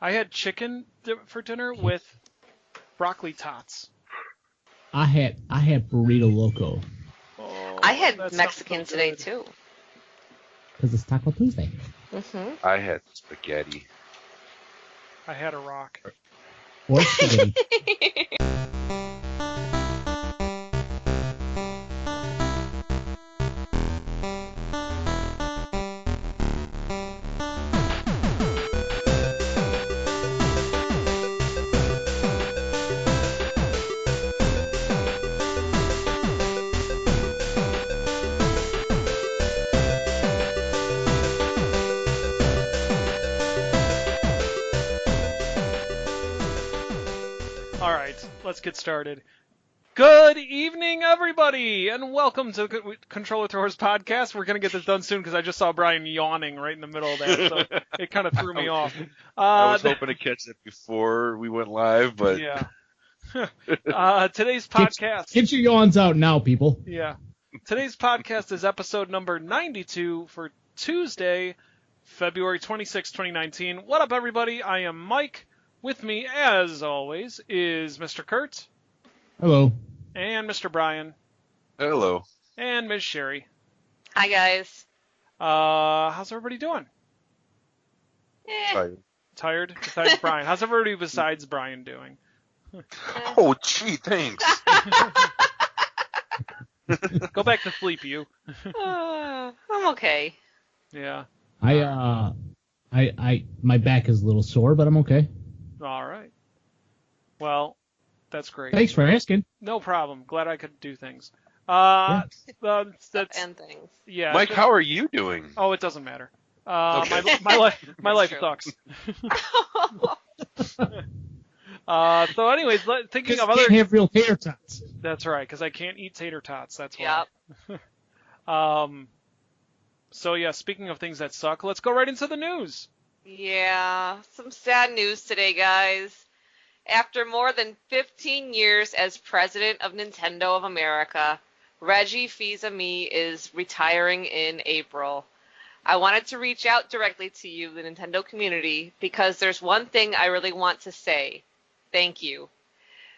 I had chicken for dinner with broccoli tots. I had burrito loco. Oh, I had that sounds Mexican so today good. too. Because it's Taco Tuesday. Mm-hmm. I had spaghetti. I had a rock. Or spaghetti. All right, let's get started. Good evening, everybody, and welcome to the Controller Throwers podcast. We're going to get this done soon because I just saw Brian yawning right in the middle of that, so it kind of threw me off. I was hoping to catch it before we went live, but... Yeah. Today's podcast... Get your yawns out now, people. Yeah. Today's podcast is episode number 92 for Tuesday, February 26, 2019. What up, everybody? I am Mike. With me, as always, is Mr. Kurt. Hello. And Mr. Brian. Hello. And Ms. Sherry. Hi guys. How's everybody doing? Tired? Besides Brian. How's everybody besides Brian doing? Oh, gee, thanks. Go back to sleep, you. I'm okay. Yeah. My back is a little sore, but I'm okay. All right. Well, that's great. Thanks for asking. No problem. Glad I could do things. And things. Yeah. Mike, how are you doing? Oh, it doesn't matter. Okay. My life true. sucks. So, anyways, thinking of other. Can't have real tater tots. That's right, because I can't eat tater tots. That's why. Yep. So yeah, speaking of things that suck, let's go right into the news. Yeah, some sad news today, guys. After more than 15 years as president of Nintendo of America, Reggie Fils Aime is retiring in April. I wanted to reach out directly to you, the Nintendo community, because there's one thing I really want to say. Thank you.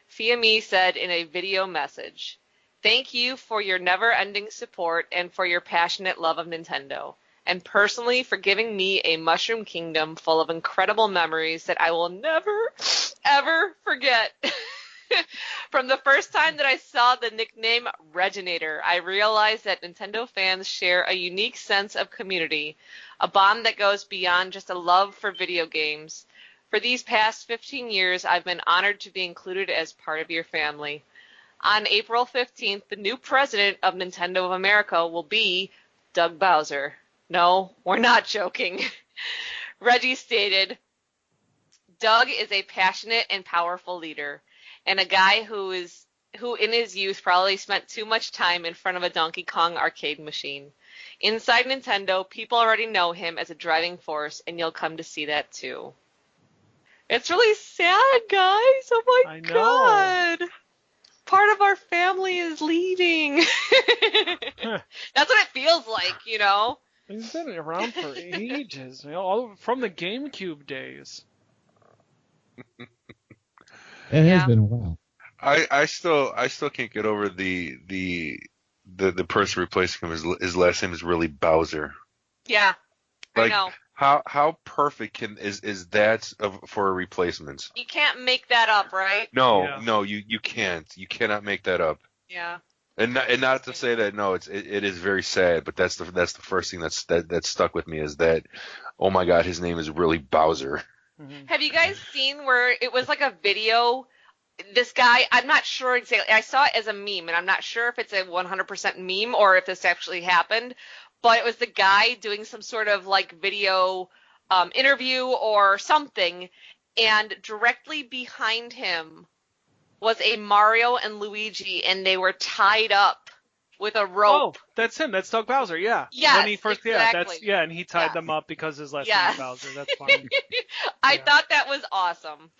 Fils Aime said in a video message, "Thank you for your never-ending support and for your passionate love of Nintendo, and personally for giving me a Mushroom Kingdom full of incredible memories that I will never, ever forget." From the first time that I saw the nickname Reginator, I realized that Nintendo fans share a unique sense of community, a bond that goes beyond just a love for video games. For these past 15 years, I've been honored to be included as part of your family. On April 15th, the new president of Nintendo of America will be Doug Bowser. No, we're not joking. Reggie stated, "Doug is a passionate and powerful leader, and a guy who in his youth probably spent too much time in front of a Donkey Kong arcade machine. Inside Nintendo, people already know him as a driving force, and you'll come to see that too." It's really sad, guys. Oh my God. Part of our family is leaving. That's what it feels like, you know? He's been around for ages, all from the GameCube days. It has been a while. I still can't get over the person replacing him. His last name is really Bowser. Yeah, Like, I know. How perfect is that for a replacement? You can't make that up, right? No, you can't. You cannot make that up. Yeah. And not to say that it is very sad, but that's the first thing that stuck with me is that, oh my God, his name is really Bowser. Mm-hmm. Have you guys seen where it was like a video? This guy, I'm not sure exactly. I saw it as a meme, and I'm not sure if it's a 100% meme or if this actually happened. But it was the guy doing some sort of like video interview or something, and directly behind him was a Mario and Luigi, and they were tied up with a rope. Oh, that's him. That's Doug Bowser. Yeah. Yes, when he first, exactly. and he tied Yes. them up because his last Yes. name is Bowser. That's funny. I Yeah. thought that was awesome.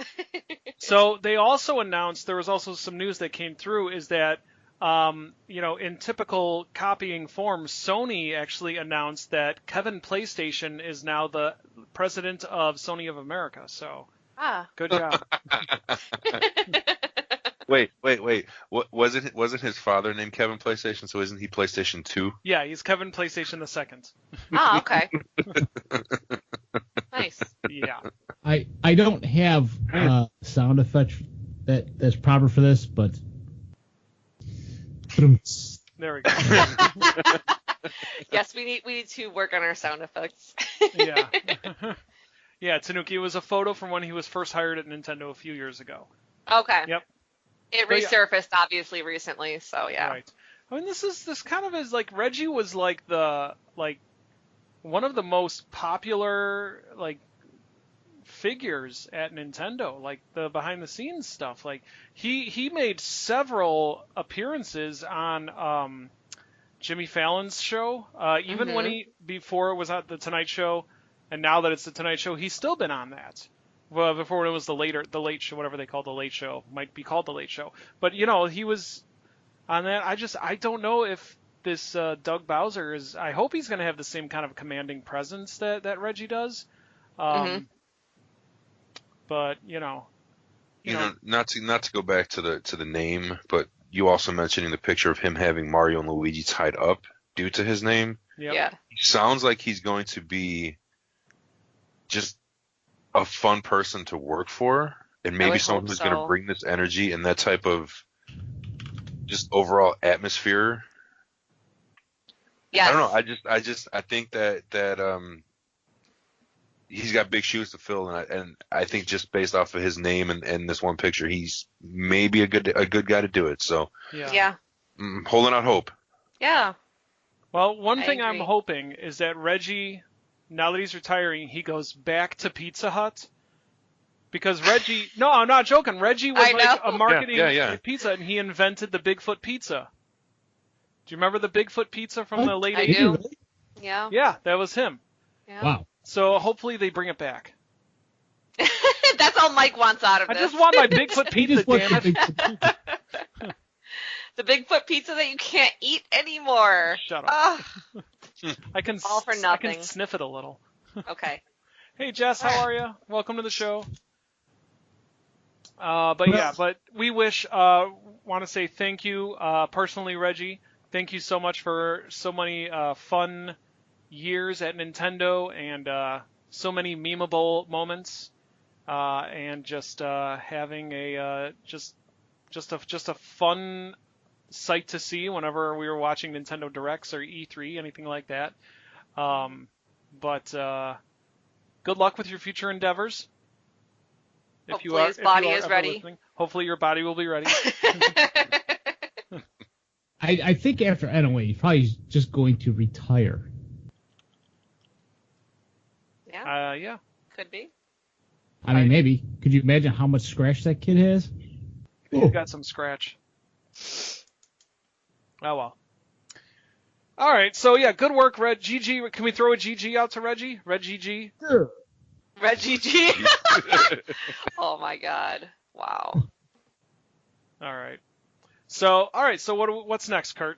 So they also announced, there was also some news that came through, is that, in typical copying form, Sony actually announced that Kevin PlayStation is now the president of Sony of America. So Ah. good job. Wait. What wasn't his father named Kevin PlayStation? So isn't he PlayStation 2? Yeah, he's Kevin PlayStation the second. Oh, okay. Nice. Yeah. I don't have sound effect that's proper for this, but There we go. Yes, we need to work on our sound effects. Yeah. Yeah, Tanuki, was a photo from when he was first hired at Nintendo a few years ago. Okay. Yep. It But yeah. resurfaced obviously recently, so yeah. Right. I mean, this kind of is like Reggie was like one of the most popular figures at Nintendo, like the behind the scenes stuff. Like he made several appearances on Jimmy Fallon's show. Even when before it was at the Tonight Show, and now that it's the Tonight Show, he's still been on that. Well, before it was the Late Show, whatever they call the Late Show, might be called the Late Show. But he was on that. I don't know if this Doug Bowser is. I hope he's going to have the same kind of commanding presence that Reggie does. But not to go back to the name, but you also mentioning the picture of him having Mario and Luigi tied up due to his name. Yep. Yeah. He sounds like he's going to be just a fun person to work for, and maybe someone who's going to bring this energy and that type of just overall atmosphere. Yes. I don't know. I think that he's got big shoes to fill, and I think just based off of his name and this one picture, he's maybe a good guy to do it. So Yeah. Holding out hope. Yeah. Well, one I thing I'm agree. hoping is that Reggie, now that he's retiring, he goes back to Pizza Hut. Because Reggie, no, I'm not joking. Reggie was I know. a marketing Yeah. pizza, and he invented the Bigfoot pizza. Do you remember the Bigfoot pizza from the late I 80s? do. Yeah. Yeah, that was him. Yeah. Wow. So hopefully they bring it back. That's all Mike wants out of I this. just want my Bigfoot He pizza, just wants damn the it. big The Bigfoot pizza that you can't eat anymore. Shut up. Ugh. I can All for I nothing. can sniff it a little. Okay. Hey Jess, how are you? Welcome to the show. But we want to say thank you personally, Reggie. Thank you so much for so many fun years at Nintendo and so many memeable moments, and just having a just a fun sight to see whenever we were watching Nintendo Directs or E3, anything like that. But good luck with your future endeavors. Hopefully his body is ever ready. listening. Hopefully your body will be ready. I think after NOA, he's probably just going to retire. Yeah, Yeah. could be. I mean, maybe. Could you imagine how much scratch that kid has? He's got some scratch. Oh well. All right, so yeah, good work, Red. GG. Can we throw a GG out to Reggie? Reggie G. Sure. Reggie G. Oh my God! Wow. All right. So what's next, Kurt?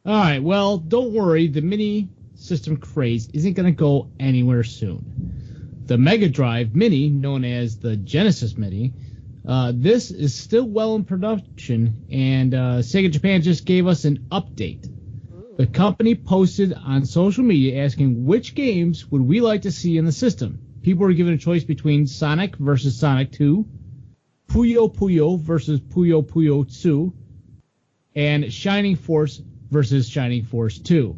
All right, well, don't worry. The mini system craze isn't going to go anywhere soon. The Mega Drive Mini, known as the Genesis Mini, this is still well in production, and Sega Japan just gave us an update. The company posted on social media asking which games would we like to see in the system. People were given a choice between Sonic versus Sonic 2, Puyo Puyo versus Puyo Puyo 2, and Shining Force versus Shining Force 2.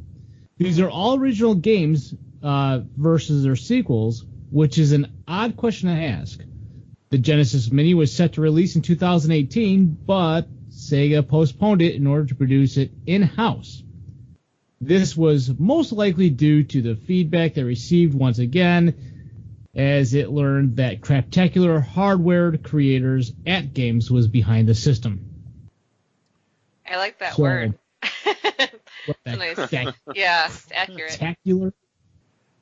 These are all original games versus their sequels, which is an odd question to ask. The Genesis Mini was set to release in 2018, but Sega postponed it in order to produce it in-house. This was most likely due to the feedback they received once again, as it learned that craptacular hardware creators at Games was behind the system. I like that So, word. What that Nice. crack- Yeah, accurate. Spectacular?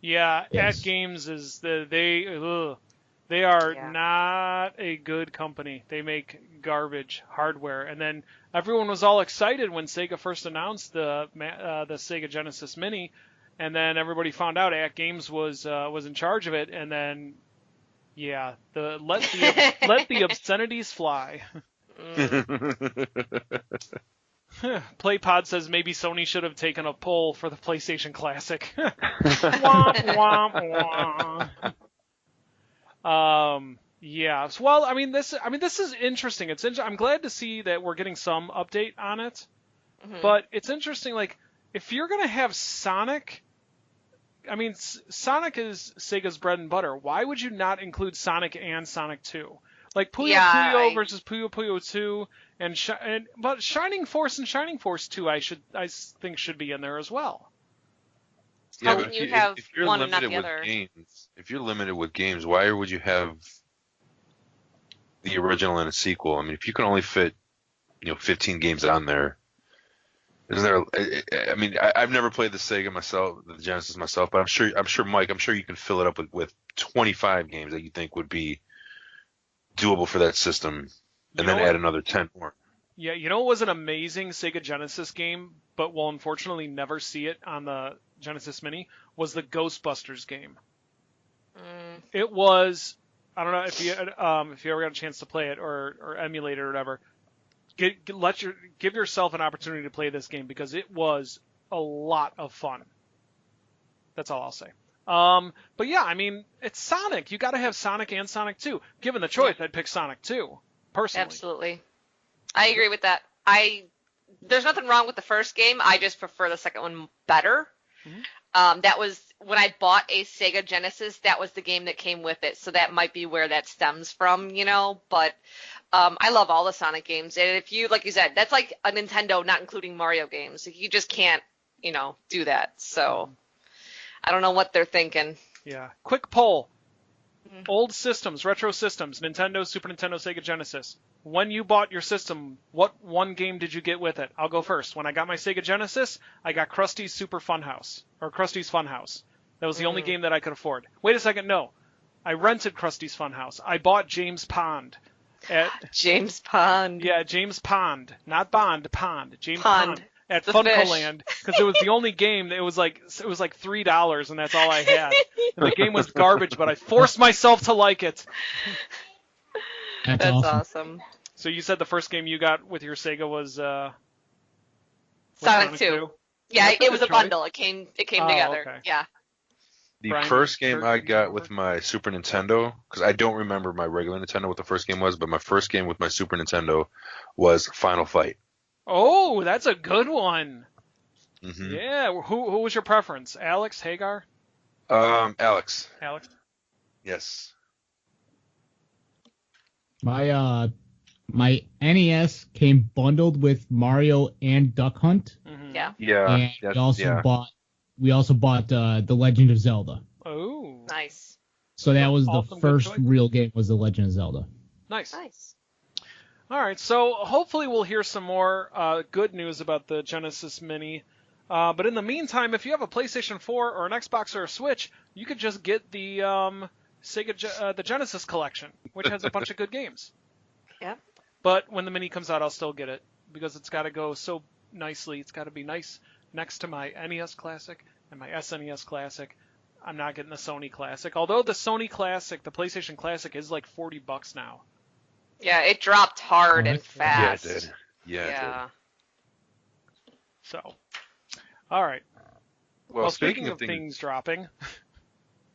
Yeah, Yes. At Games is they are Yeah. not a good company. They make garbage hardware, and then everyone was all excited when Sega first announced the Sega Genesis Mini, and then everybody found out At Games was in charge of it, and then yeah, let the obscenities fly. PlayPod says maybe Sony should have taken a poll for the PlayStation Classic. Womp, womp, womp. Yeah. Well, I mean, this is interesting. I'm glad to see that we're getting some update on it. Mm-hmm. But it's interesting, like, if you're gonna have Sonic, I mean, Sonic is Sega's bread and butter. Why would you not include Sonic and Sonic 2? Like Puyo Puyo versus Puyo Puyo 2, but Shining Force and Shining Force 2, I think should be in there as well. Yeah, but if you're one limited with games, if you're limited with games, why would you have the original and a sequel? I mean, if you can only fit, 15 games on there, isn't there? I mean, I've never played the Sega myself, the Genesis myself, but I'm sure, Mike, you can fill it up with 25 games that you think would be doable for that system, and then add another 10 more. Yeah, it was an amazing Sega Genesis game, but we'll unfortunately never see it on the Genesis Mini, was the Ghostbusters game. It was, I don't know if you ever got a chance to play it or emulate it or whatever, give yourself an opportunity to play this game because it was a lot of fun. That's all I'll say. But yeah, I mean, it's Sonic. You got to have Sonic and Sonic 2. Given the choice, I'd pick Sonic 2, personally. Absolutely. I agree with that. There's nothing wrong with the first game. I just prefer the second one better. Mm-hmm. That was when I bought a Sega Genesis. That was the game that came with it, so that might be where that stems from, But I love all the Sonic games, and if you, like you said, that's like a Nintendo not including Mario games. You just can't, do that. So I don't know what they're thinking. Yeah. Quick poll. Mm-hmm. Old systems, retro systems, Nintendo, Super Nintendo, Sega Genesis. When you bought your system, what one game did you get with it? I'll go first. When I got my Sega Genesis, I got Krusty's Super Funhouse, or Krusty's Funhouse. That was the only game that I could afford. Wait a second, no. I rented Krusty's Funhouse. I bought James Pond. James Pond. Yeah, James Pond. Not Bond, Pond. James Pond. At Funcoland, because it was the only game. It was like $3, and that's all I had. And the game was garbage, but I forced myself to like it. That's awesome. So you said the first game you got with your Sega was Sonic 2. Yeah, it was a bundle. It came together. Okay. Yeah. The first game I got with my Super Nintendo, because I don't remember my regular Nintendo what the first game was, but my first game with my Super Nintendo was Final Fight. Oh, that's a good one. Mm-hmm. Yeah, who was your preference? Alex, Hagar? Alex. Alex? Yes. My NES came bundled with Mario and Duck Hunt. Mm-hmm. Yeah. Yeah. And we also bought The Legend of Zelda. Oh. Nice. So that was the first real game, was The Legend of Zelda. Nice. All right, so hopefully we'll hear some more good news about the Genesis Mini. But in the meantime, if you have a PlayStation 4 or an Xbox or a Switch, you could just get the the Genesis collection, which has a bunch of good games. Yeah. But when the Mini comes out, I'll still get it because it's got to go so nicely. It's got to be nice next to my NES Classic and my SNES Classic. I'm not getting the Sony Classic, although the Sony Classic, the PlayStation Classic, is like $40 now. Yeah, it dropped hard and fast. Yeah, it did. Yeah. It did. So, all right. Well, speaking of things dropping,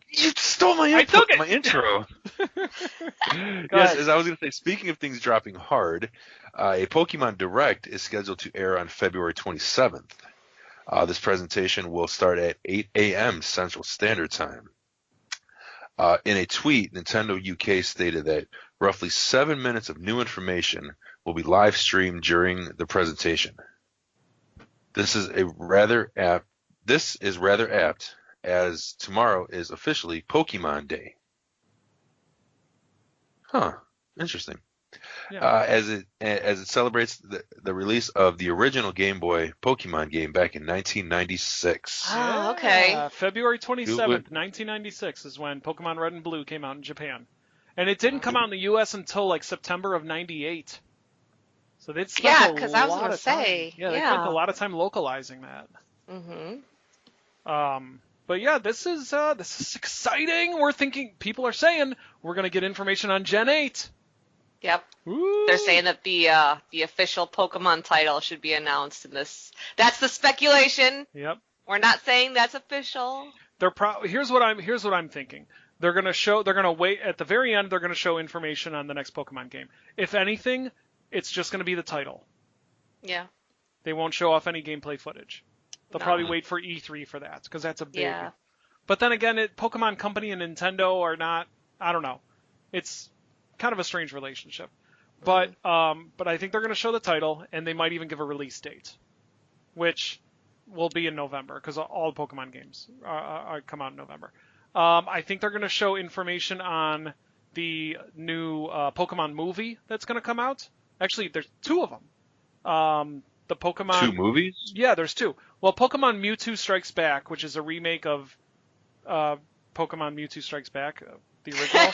you stole my intro. Yes, as I was going to say, speaking of things dropping hard, a Pokémon Direct is scheduled to air on February 27th. This presentation will start at 8 a.m. Central Standard Time. In a tweet, Nintendo UK stated that roughly 7 minutes of new information will be live streamed during the presentation. This is rather apt, as tomorrow is officially Pokemon Day. Huh. Interesting. Yeah. As it celebrates the release of the original Game Boy Pokemon game back in 1996. Oh, okay. February 27th, 1996 is when Pokemon Red and Blue came out in Japan. And it didn't come out in the U.S. until like September of 98. So they spent because I was going to say. Yeah, they spent a lot of time localizing that. Mm-hmm. But yeah, this is exciting. People are saying we're gonna get information on Gen 8. Yep. Ooh. They're saying that the official Pokemon title should be announced in this. That's the speculation. Yep. We're not saying that's official. Here's what I'm thinking. They're gonna wait at the very end. They're gonna show information on the next Pokemon game. If anything, it's just gonna be the title. Yeah. They won't show off any gameplay footage. They'll probably wait for E3 for that because that's a big. Yeah. But then again, Pokemon Company and Nintendo are not. I don't know. It's kind of a strange relationship. But I think they're going to show the title, and they might even give a release date, which will be in November because all Pokemon games come out in November. I think they're going to show information on the new Pokemon movie that's going to come out. Actually, there's two of them. The Pokemon... 2 movies? Yeah, there's 2. Well, Pokemon Mewtwo Strikes Back, which is a remake of Pokemon Mewtwo Strikes Back, the original.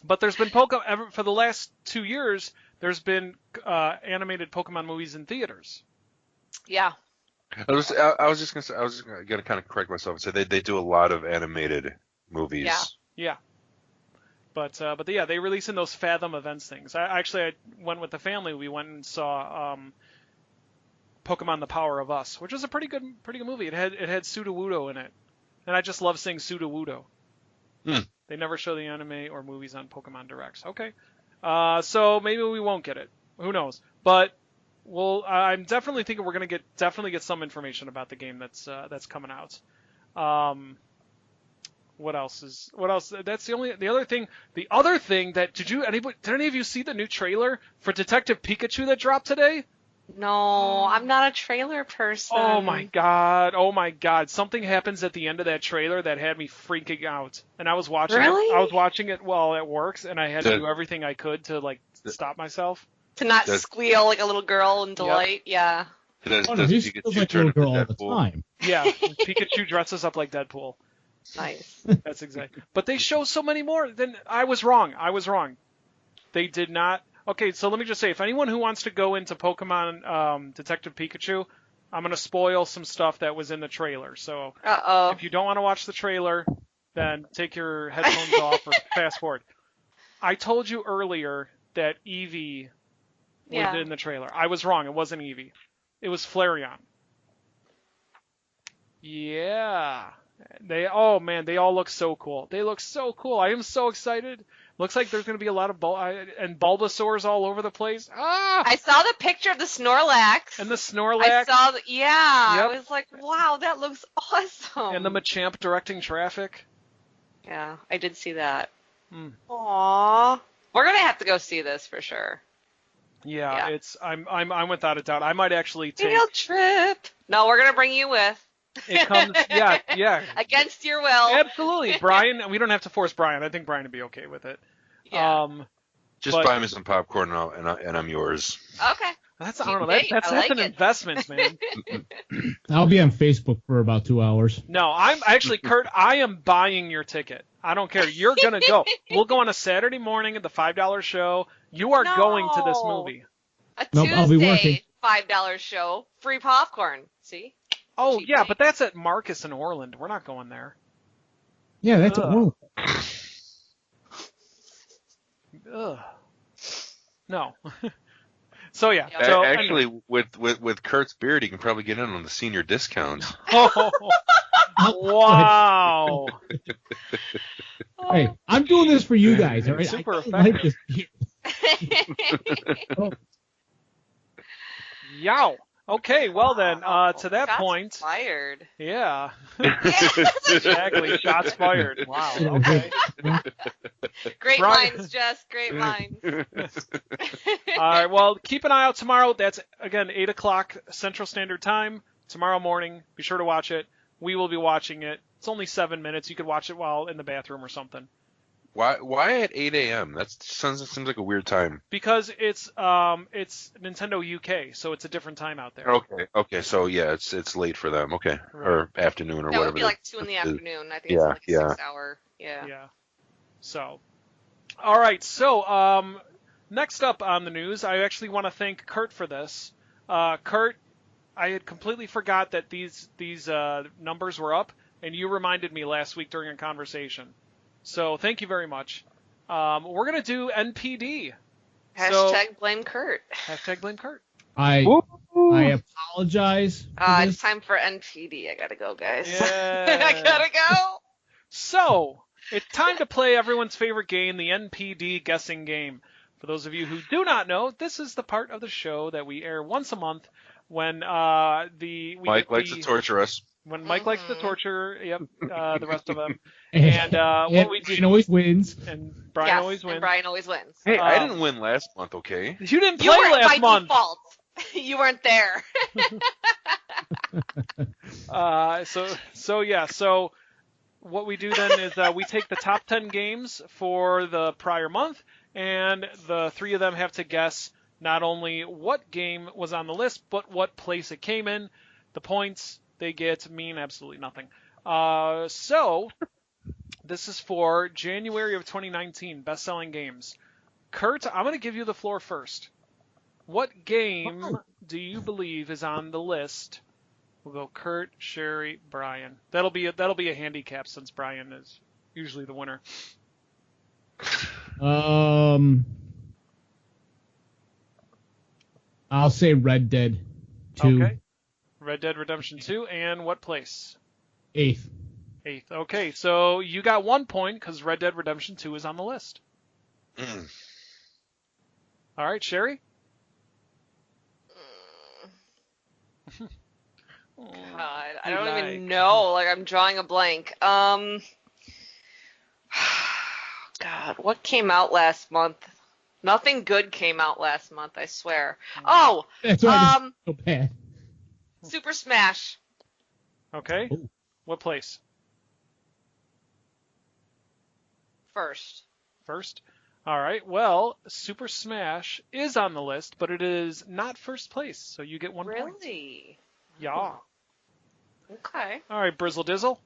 But there's been for the last 2 years, there's been animated Pokemon movies in theaters. Yeah. I was just gonna kind of correct myself and say they do a lot of animated movies. Yeah. But yeah, they release in those Fathom Events things. I went with the family. We went and saw Pokemon: The Power of Us, which was a pretty good movie. It had Sudowoodo in it, and I just love seeing Sudowoodo. They never show the anime or movies on Pokemon Directs. Okay, so maybe we won't get it. Who knows? But I'm definitely thinking we're gonna get some information about the game that's coming out. What else? That's the other thing. The other thing that did any of you see the new trailer for Detective Pikachu that dropped today? No, I'm not a trailer person. Oh my god! Something happens at the end of that trailer that had me freaking out. And I was watching Really? it. I was watching it while at work, and I had to do everything I could to stop myself. To not squeal like a little girl in delight. Yep. Yeah. Does He Pikachu feels like a turn little into girl all the Deadpool? time. Yeah, Pikachu dresses up like Deadpool. Nice. That's exactly. But they show so many more. Then I was wrong. They did not. Okay, so let me just say, if anyone who wants to go into Pokemon Detective Pikachu, I'm going to spoil some stuff that was in the trailer. So if you don't want to watch the trailer, then take your headphones off or fast forward. I told you earlier that Eevee was in the trailer. I was wrong. It wasn't Eevee. It was Flareon. Yeah. They all look so cool. They look so cool. I am so excited. Looks like there's going to be a lot of and Bulbasaurs all over the place. I saw the picture of the Snorlax. And the Snorlax. I saw Yep. I was like, wow, that looks awesome. And the Machamp directing traffic. Yeah, I did see that. Aww. We're going to have to go see this for sure. Yeah. I'm without a doubt. I might actually take field trip. No, we're going to bring you with. It comes, yeah. Against your will. Absolutely, Brian. We don't have to force Brian. I think Brian would be okay with it. Yeah. Just buy me some popcorn and I'm yours. Okay. That's an investment, man. I'll be on Facebook for about 2 hours. No, I'm actually Kurt. I am buying your ticket. I don't care. You're gonna go. We'll go on a Saturday morning at the $5 show. You are going to this movie. A Nope, I'll be working. Tuesday $5 show, free popcorn. See? Oh Cheap yeah, date. but that's at Marcus in Orland. We're not going there. Yeah, that's Ugh. No. So yeah. Yeah. So Actually, anyway. with Kurt's beard, he can probably get in on the senior discount. Oh, wow. Hey, I'm doing this for you guys, all right? Super I don't like this. Yow. Okay, well then, to that Shots point, fired. yeah, exactly. Shots fired. Wow. Okay. Great Brian- minds, Jess. Great minds. All right. Well, keep an eye out tomorrow. That's again 8 o'clock Central Standard Time tomorrow morning. Be sure to watch it. We will be watching it. It's only 7 minutes. You could watch it while in the bathroom or something. Why at 8 a.m.? That seems like a weird time. Because it's Nintendo UK, so it's a different time out there. Okay. So yeah, it's late for them. Okay, Right. or afternoon or That whatever. would be like 2 in the afternoon. I think Yeah, it's like a 6 hour. Yeah. Yeah. So, all right. So, next up on the news, I actually want to thank Kurt for this. Kurt, had completely forgot that these numbers were up, and you reminded me last week during a conversation. So thank you very much. We're gonna do NPD. Hashtag blame Kurt. Hashtag blame Kurt. I apologize. It's time for NPD. I gotta go, guys. Yeah. I gotta go. So it's time to play everyone's favorite game, the NPD guessing game. For those of you who do not know, this is the part of the show that we air once a month when Mike likes to torture us. When Mike likes to torture, the rest of them. And what we do, Brian always wins. And Brian always wins. And Brian always wins. Hey, I didn't win last month, okay? You didn't You play weren't last by month. default. You weren't there. So what we do then is we take the top 10 games for the prior month, and the three of them have to guess not only what game was on the list, but what place it came in. The points they get mean absolutely nothing. So this is for January of 2019, best-selling games. Kurt, I'm going to give you the floor first. What game do you believe is on the list? We'll go Kurt, Sherry, Brian. That'll be a handicap since Brian is usually the winner. I'll say Red Dead 2. Okay. Red Dead Redemption 2, and what place? 8th. 8th. Okay, so you got 1 point because Red Dead Redemption 2 is on the list. All right, Sherry? God, I don't even know. Like, I'm drawing a blank. God, what came out last month? Nothing good came out last month, I swear. Oh, That's why it's so bad. Super Smash. Okay. Ooh. What place? First. First? All right. Well, Super Smash is on the list, but it is not first place, so you get 1 point. Really? Yeah. Okay. All right, Brizzle Dizzle.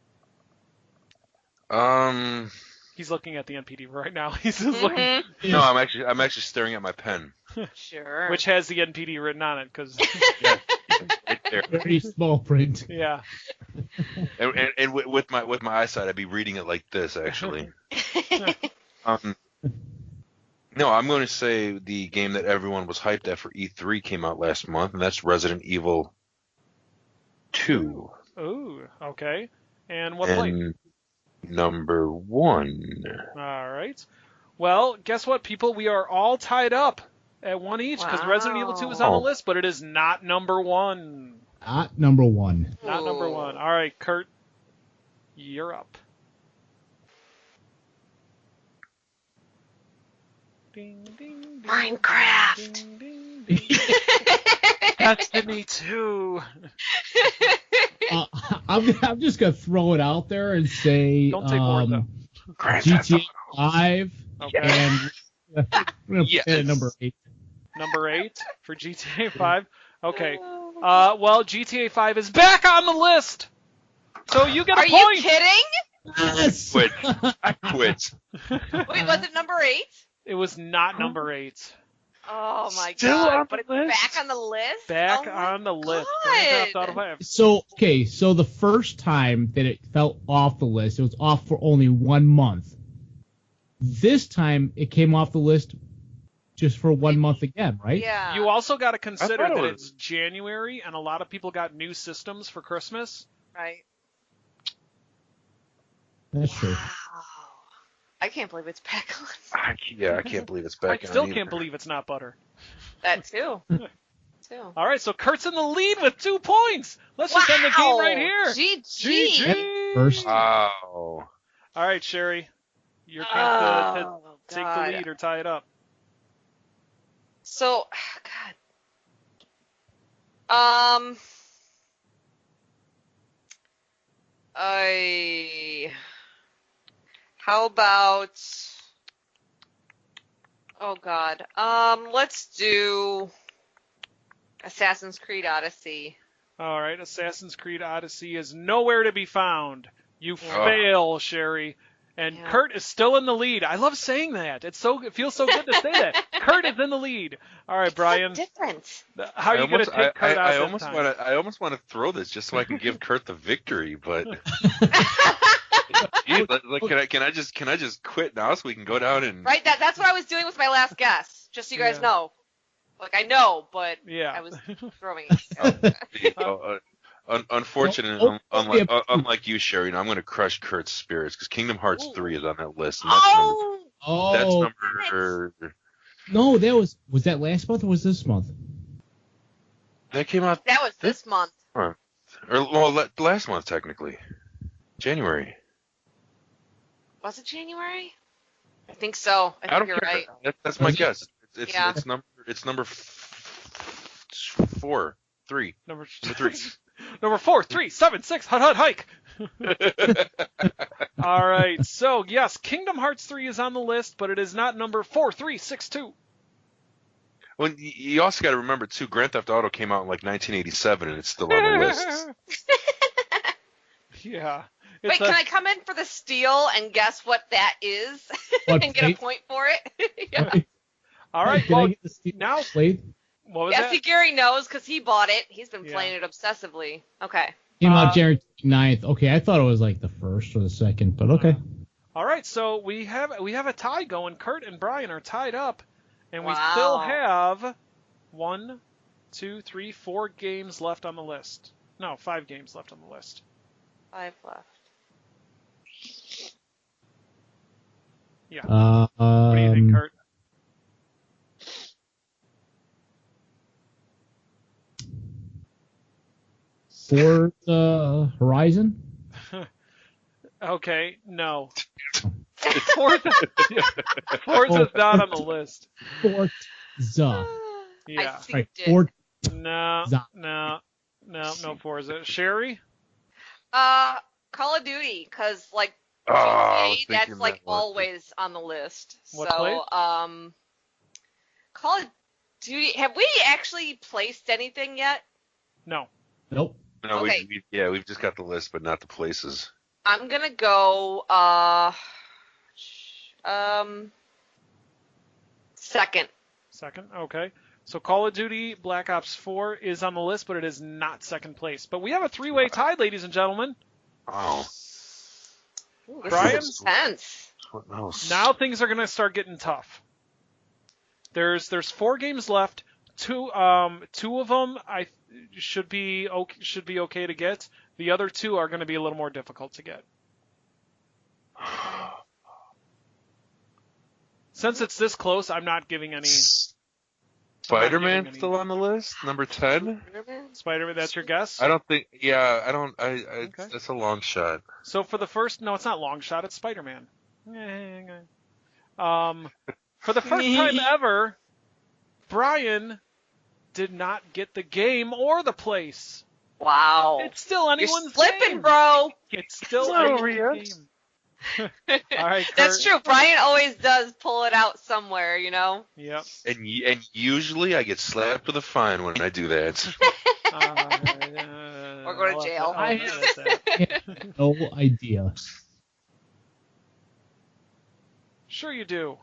He's looking at the NPD right now. He's just looking. No, I'm actually staring at my pen. Sure. Which has the NPD written on it, because. Yeah, right there. Very small print. Yeah. And with my eyesight, I'd be reading it like this actually. No, I'm going to say the game that everyone was hyped at for E3 came out last month, and that's Resident Evil 2. Ooh, okay. And what place? Number 1. All right. Well, guess what, people? We are all tied up at 1 each because Resident Evil 2 is on the list, but it is not number 1. Not number 1. Not number 1. All right, Kurt, you're up. Ding, ding, ding, Minecraft. Ding, ding, ding. Destiny 2. I'm just gonna throw it out there and say Don't take more though. GTA 5 Okay. and Yes. number 8. Number 8 for GTA 5. Okay. Well, GTA 5 is back on the list. So you get a Are point. you kidding? Yes. Quit. I quit. Wait, was it number 8? It was not number 8. Oh my Still on God! the But it's list? back on the list. Back Oh my on the list. God. Minecraft out of 5. So the first time that it fell off the list, it was off for only 1 month. This time it came off the list just for 1 month again, right? Yeah. You also got to consider I thought it that was- it's January and a lot of people got new systems for Christmas. Right. That's true. Wow. I can't believe it's back on. I can't believe it's I back on. still either. can't believe it's not butter. That too. All right, so Kurt's in the lead with 2 points. Let's just end the game right here. GG. GG. First. Wow. All right, Sherry. Your chance to take the lead or tie it up. So, God. How about? Oh God. Let's do Assassin's Creed Odyssey. All right, Assassin's Creed Odyssey is nowhere to be found. You Yeah. fail, Sherry. And Yeah. Kurt is still in the lead. I love saying that. It feels so good to say that. Kurt is in the lead. All right, Brian. So different. How are you going to take Kurt out I this almost time? want to. I almost want to throw this just so I can give Kurt the victory, but Gee, can I just quit now so we can go down and Right. That's what I was doing with my last guess. Just so you guys know. Like I know, but I was throwing it. Unfortunately, unlike you, Sherry, I'm going to crush Kurt's spirits because Kingdom Hearts 3 is on that list. And that's number. No, was that last month or was this month? That came out. That was this month. Last month technically, January. Was it January? I think so. I think you're right. That's my guess. It's number 4, 3. Number 3. Number 4, 3, 7, 6. Hut hike. All right. So yes, Kingdom Hearts 3 is on the list, but it is not number 4362. Well, you also got to remember too, Grand Theft Auto came out in like 1987, and it's still on the list. Yeah. Wait, can I come in for the steal and guess what that is and get a point for it? Yeah. All right. Well, now Blade? What was that? See, Gary knows because he bought it. He's been playing it obsessively. Okay. Came out January 9th. Okay, I thought it was like the first or the second, but okay. All right, so we have a tie going. Kurt and Brian are tied up, and we still have 1, 2, 3, 4 games left on the list. No, 5 games left on the list. 5 left. Yeah. What do you think, Kurt? Forza Horizon? Okay, no. Forza's not on the list. Forza. Yeah. Right. Forza. No Forza. Sherry? Call of Duty, because like GTA, that's like always on the list. What place? Call of Duty. Have we actually placed anything yet? No. Nope. No, we've just got the list, but not the places. I'm gonna go second. Second, okay. So Call of Duty Black Ops 4 is on the list, but it is not second place. But we have a 3-way tie, ladies and gentlemen. Oh. Ooh, this Brian? is intense. Now things are gonna start getting tough. There's 4 games left. Two of them should be okay to get. The other 2 are going to be a little more difficult to get. Since it's this close, I'm not giving any. Spider-Man still on the list, number 10. Spider-Man, that's your guess? I don't think. Yeah, I don't. Okay. That's a long shot. So for the first, no, it's not long shot. It's Spider-Man. For the first time ever, Brian did not get the game or the place. Wow. It's still anyone's You're slipping, game. Bro. It's still anyone's game. All right, Kurt. That's true. Brian always does pull it out somewhere, you know? Yep. And usually I get slapped with a fine when I do that. Or go to jail. I have no idea. Sure you do.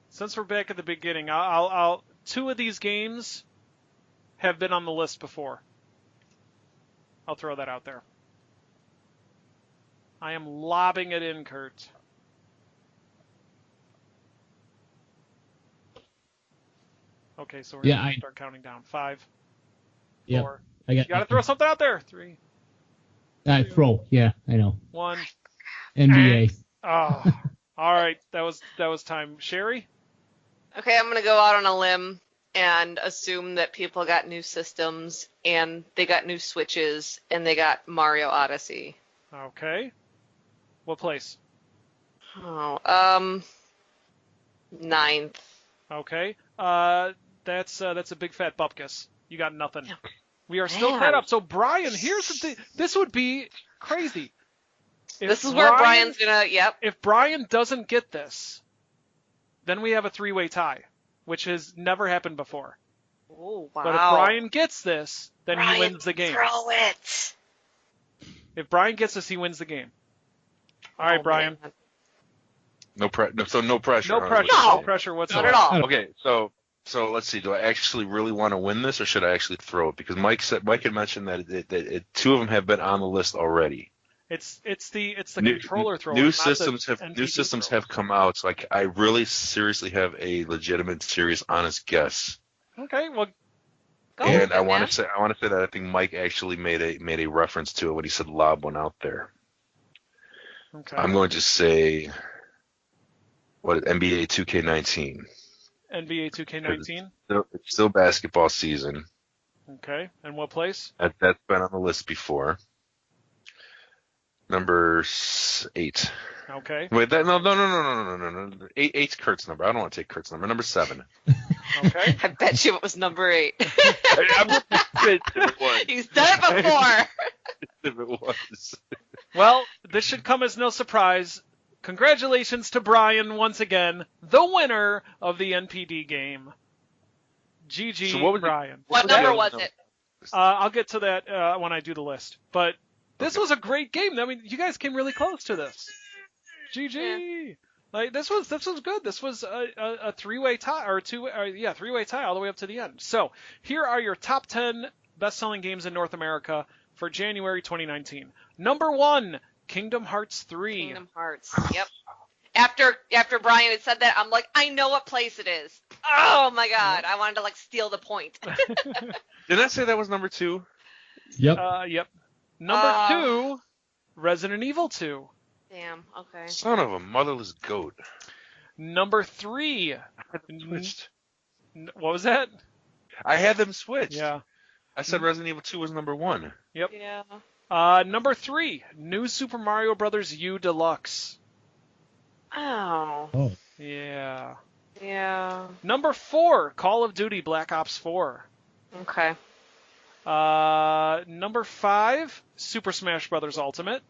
Since we're back at the beginning, I'll 2 of these games have been on the list before. I'll throw that out there. I am lobbing it in, Kurt. Okay, so we're going to start counting down. 5, 4. You got to throw something out there. 3. Throw. Yeah, I know. 1. NBA. Oh, all right. That was time. Sherry? Okay, I'm going to go out on a limb and assume that people got new systems and they got new Switches and they got Mario Odyssey. Okay. What place? Oh, 9th. Okay. That's a big fat bupkis. You got nothing. We are still tied up. So Brian, here's the thing. This would be crazy. This is where Brian's gonna. Yep. If Brian doesn't get this, then we have a 3-way tie, which has never happened before. Oh, wow. But if Brian gets this, then he wins the game. Throw it. If Brian gets this, he wins the game. All right, Brian. Man. No pressure. No pressure. No. No pressure whatsoever. Not at all. Okay, so let's see. Do I actually really want to win this, or should I actually throw it? Because Mike had mentioned that two of them have been on the list already. It's the controller thrower. New not systems the have NPD thrower. come out, so I really seriously have a legitimate, serious, honest guess. Okay, well, Go And with it, I want man. to say that I think Mike actually made a reference to it when he said lob one out there. okay. I'm going to say NBA 2K19. NBA 2K19. It's still basketball season. Okay, and what place? That's been on the list before. Number 8. Okay. Wait, no. Eight's Kurt's number. I don't want to take Kurt's number. Number 7. Okay. I bet you it was number 8. It was. He's done it before. If it was. Well, this should come as no surprise. Congratulations to Brian once again, the winner of the NPD game. GG, So what was Brian. What number was it? I'll get to that when I do the list. But this was a great game. I mean, you guys came really close to this. GG. Yeah. Like this was good. This was a three-way tie or three-way tie all the way up to the end. So here are your top 10 best-selling games in North America for January 2019. Number 1, Kingdom Hearts 3. Kingdom Hearts. Yep. After Brian had said that, I'm like, I know what place it is. Oh my god, I wanted to like steal the point. Did I say that was number 2? Yep. Yep. Number 2, Resident Evil 2. Damn. Okay. Son of a motherless goat. Number 3. I had them switched. What was that? I had them switched. Yeah. I said Resident Evil 2 was number 1. Yep. Yeah. Number 3, New Super Mario Bros. U Deluxe. Oh. Oh. Yeah. Yeah. Number 4, Call of Duty Black Ops 4. Okay. Number 5, Super Smash Bros. Ultimate.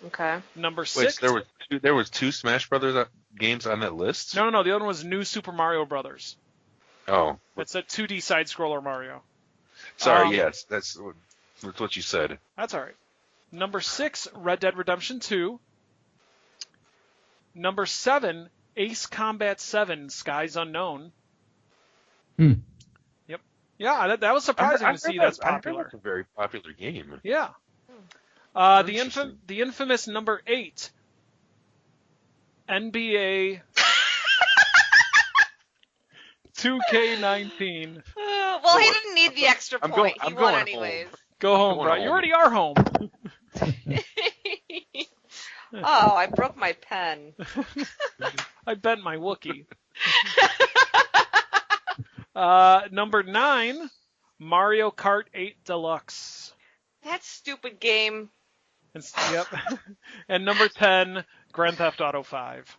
Okay. Number Wait, 6. so there was 2 Smash Brothers games on that list? No. The other one was New Super Mario Bros. Oh. It's a 2D side-scroller Mario. Sorry, yes. That's what you said. That's all right. Number 6, Red Dead Redemption 2. Number 7, Ace Combat 7, Skies Unknown. Hmm. Yep. Yeah, that was surprising to see that's I heard popular. that's a very popular game. Yeah. Interesting. The infamous number 8, NBA 2K19. Well, he didn't need the extra I'm point. going- He I'm won going anyways. Go home, going bro. You home. already are home. Oh, I broke my pen. I bent my Wookiee. Number 9, Mario Kart 8 Deluxe. That stupid game. Yep. And number 10, Grand Theft Auto 5.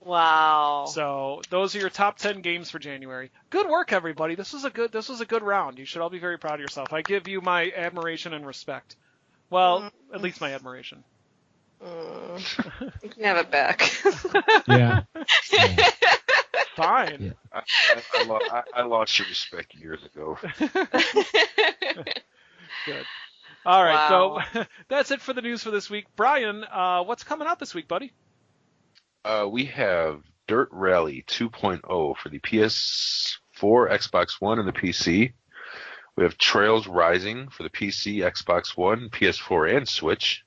Wow. So those are your top 10 games for January. Good work, everybody. This was a good round. You should all be very proud of yourself. I give you my admiration and respect. Well, at least my admiration. You can have it back. Yeah. Fine. Yeah. I lost your respect years ago. Good. All right, Wow. so that's it for the news for this week. Brian, what's coming out this week, buddy? We have Dirt Rally 2.0 for the PS4, Xbox One, and the PC. We have Trails Rising for the PC, Xbox One, PS4, and Switch.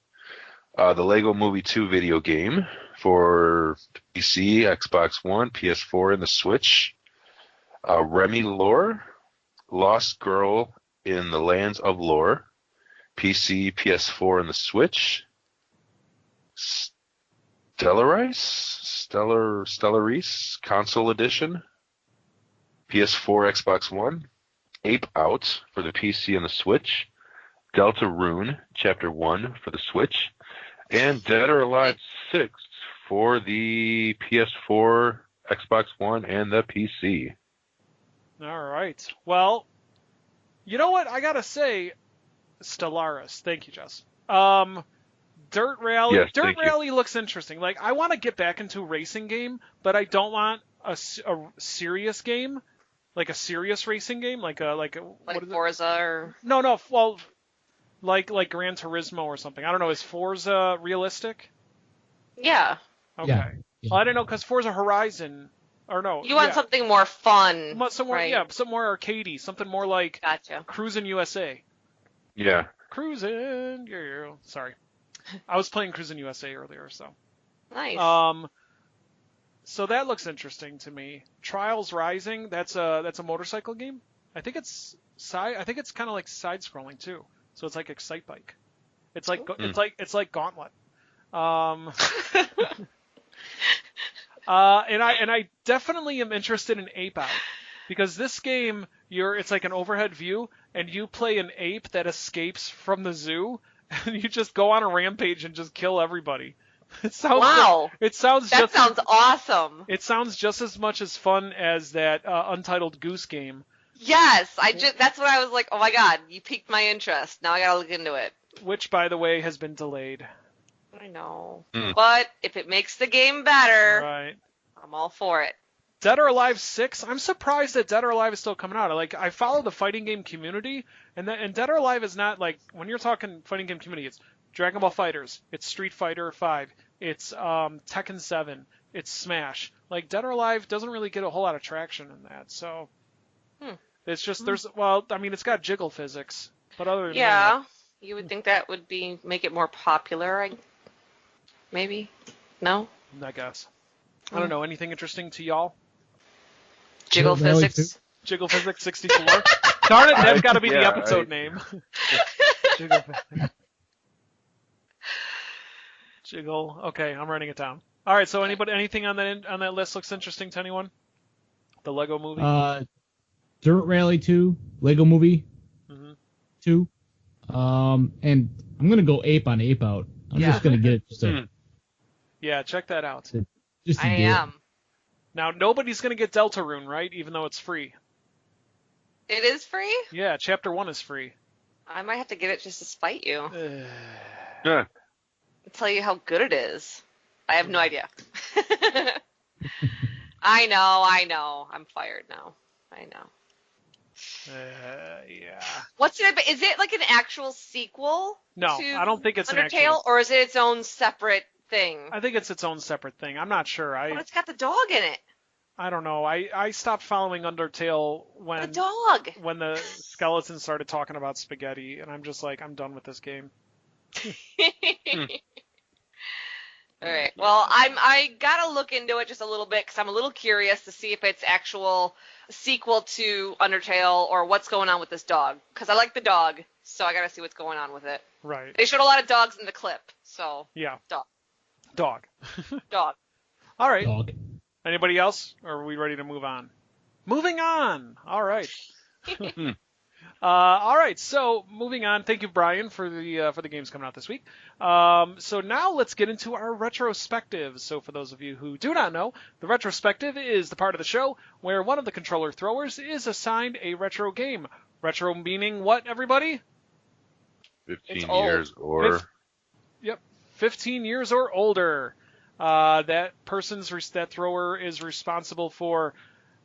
The Lego Movie 2 video game for PC, Xbox One, PS4, and the Switch. Remy Lore, Lost Girl in the Lands of Lore, PC, PS4, and the Switch. Stellaris Console Edition, PS4, Xbox One. Ape Out for the PC and the Switch. Deltarune Chapter 1 for the Switch. And Dead or Alive 6 for the PS4, Xbox One, and the PC. All right. Well, you know what? I got to say, Stellaris. Thank you, Jess. Dirt Rally. Yes, Dirt thank you. Rally looks interesting. Like, I want to get back into a racing game, but I don't want a serious game. Like a serious racing game, like Like what is it? Forza or... No, well, like Gran Turismo or something. I don't know. Is Forza realistic? Yeah. Okay. Yeah. Well, I don't know, because Forza Horizon, or no. You want something more fun, some more, right? Yeah, something more arcadey, something more like Gotcha. Cruisin' USA. Yeah. Cruisin', sorry. I was playing Cruisin' USA earlier, so. Nice. So that looks interesting to me. Trials Rising, that's a motorcycle game. I think it's kind of like side scrolling too. So it's like Excite Bike. It's like it's like Gauntlet. And I definitely am interested in Ape Out, because this game it's like an overhead view and you play an ape that escapes from the zoo and you just go on a rampage and just kill everybody. Wow. It sounds awesome. It sounds just as much as fun as that Untitled Goose Game. Yes, that's what I was like, oh my god, you piqued my interest. Now I gotta look into it. Which, by the way, has been delayed. I know. But if it makes the game better, right, I'm all for it. Dead or Alive 6, I'm surprised that Dead or Alive is still coming out. I follow the fighting game community, and Dead or Alive is not like, when you're talking fighting game community, it's Dragon Ball FighterZ, it's Street Fighter 5, it's Tekken 7, it's Smash. Like, Dead or Alive doesn't really get a whole lot of traction in that, so it's just it's got jiggle physics, but other than that, you would think that would make it more popular. Maybe, no. I guess. I don't know. Anything interesting to y'all? Jiggle physics. Jiggle physics 64. Darn it, that's got to be the episode name. Jiggle physics. Jiggle. Okay, I'm writing it down. All right. So anything on that list looks interesting to anyone? The Lego Movie. Dirt Rally 2, Lego Movie 2. And I'm gonna go ape on Ape Out. I'm just gonna get it. Yeah, check that out. I am. Now, nobody's going to get Deltarune, right? Even though it's free. It is free? Yeah, Chapter 1 is free. I might have to get it just to spite you. Yeah. Tell you how good it is. I have no idea. I know. I'm fired now. I know. Yeah. What's it? Is it like an actual sequel? No, I don't think it's Undertale, an actual... or is it its own separate thing? I think it's its own separate thing. I'm not sure. But it's got the dog in it. I don't know. I stopped following Undertale when the skeletons started talking about spaghetti, and I'm just like, I'm done with this game. All right. Well, I gotta look into it just a little bit because I'm a little curious to see if it's actual sequel to Undertale or what's going on with this dog. Because I like the dog, so I gotta see what's going on with it. Right. They showed a lot of dogs in the clip, so yeah. Dog. Dog. All right. Dog. Anybody else? Or are we ready to move on? Moving on. All right. All right. So moving on. Thank you, Brian, for the games coming out this week. So now let's get into our retrospective. So for those of you who do not know, the retrospective is the part of the show where one of the controller throwers is assigned a retro game. Retro meaning what, everybody? 15 years or... Yep. 15 years or older. That thrower is responsible for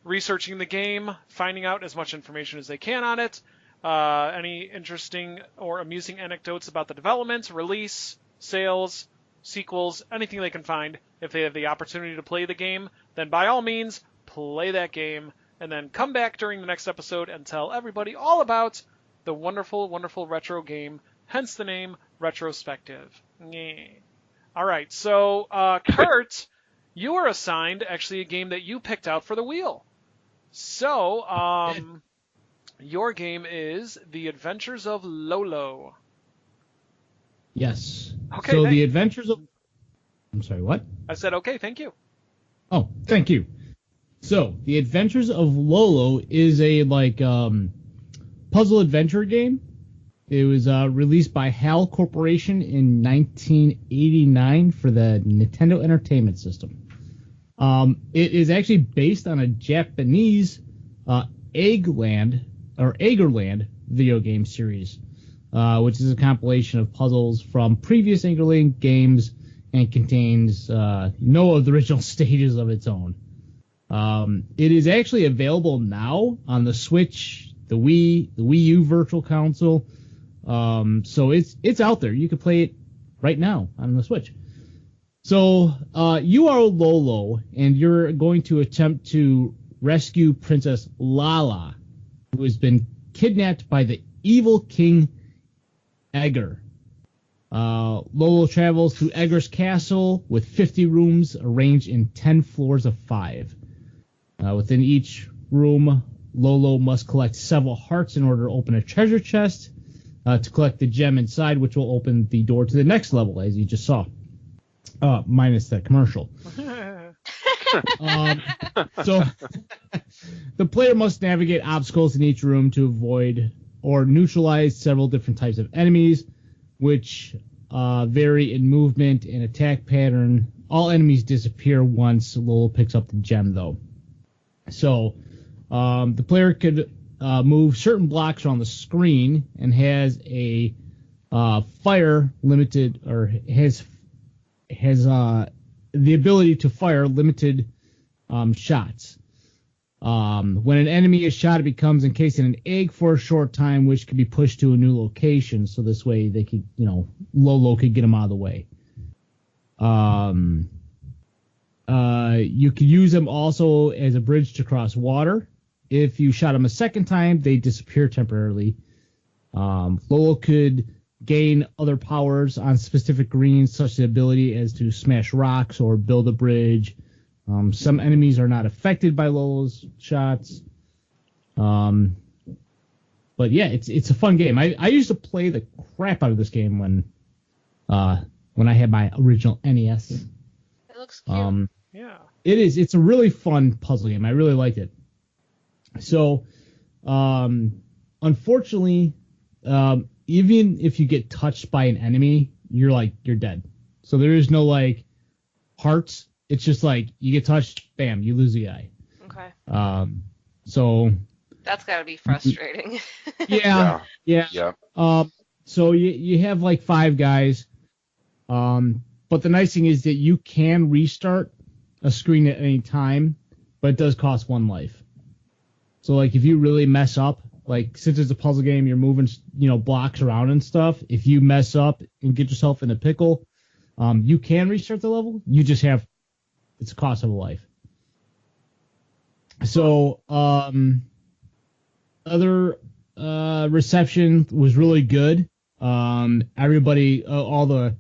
researching the game, finding out as much information as they can on it, any interesting or amusing anecdotes about the development, release, sales, sequels, anything they can find. If they have the opportunity to play the game, then by all means, play that game, and then come back during the next episode and tell everybody all about the wonderful, wonderful retro game, hence the name Retrospective. All right, so Kurt, you were assigned actually a game that you picked out for the wheel. So your game is The Adventures of Lolo. Yes. Okay. So The Adventures of... I'm sorry, what? I said okay, thank you. Oh, thank you. So The Adventures of Lolo is a puzzle adventure game. It was released by HAL Corporation in 1989 for the Nintendo Entertainment System. It is actually based on a Japanese Eggerland video game series, which is a compilation of puzzles from previous Eggerland games and contains no of the original stages of its own. It is actually available now on the Switch, the Wii U Virtual Console. So it's out there. You can play it right now on the Switch. So you are Lolo, and you're going to attempt to rescue Princess Lala, who has been kidnapped by the evil King Edgar. Lolo travels through Edgar's castle with 50 rooms arranged in 10 floors of 5. Within each room, Lolo must collect several hearts in order to open a treasure chest to collect the gem inside, which will open the door to the next level, as you just saw. Minus that commercial. So the player must navigate obstacles in each room to avoid or neutralize several different types of enemies, which vary in movement and attack pattern. All enemies disappear once Lolo picks up the gem, though. So the player could move certain blocks around the screen and has a fire limited, or has the ability to fire limited shots. When an enemy is shot, it becomes encased in an egg for a short time, which can be pushed to a new location. So this way they could, Lolo could get them out of the way. You could use them also as a bridge to cross water. If you shot them a second time, they disappear temporarily. Lolo could gain other powers on specific greens, such as the ability as to smash rocks or build a bridge. Some enemies are not affected by Lolo's shots. But yeah, it's a fun game. I used to play the crap out of this game when I had my original NES. It looks cute. Yeah. It is. It's a really fun puzzle game. I really liked it. So, unfortunately, even if you get touched by an enemy, you're dead. So there is no hearts. It's just you get touched, bam, you lose the guy. Okay. So that's gotta be frustrating. Yeah. So you have 5 guys. But the nice thing is that you can restart a screen at any time, but it does cost 1 life. So if you really mess up, since it's a puzzle game, you're moving blocks around and stuff. If you mess up and get yourself in a pickle, you can restart the level. You just have it's a cost of a life. So other reception was really good. Everybody, all the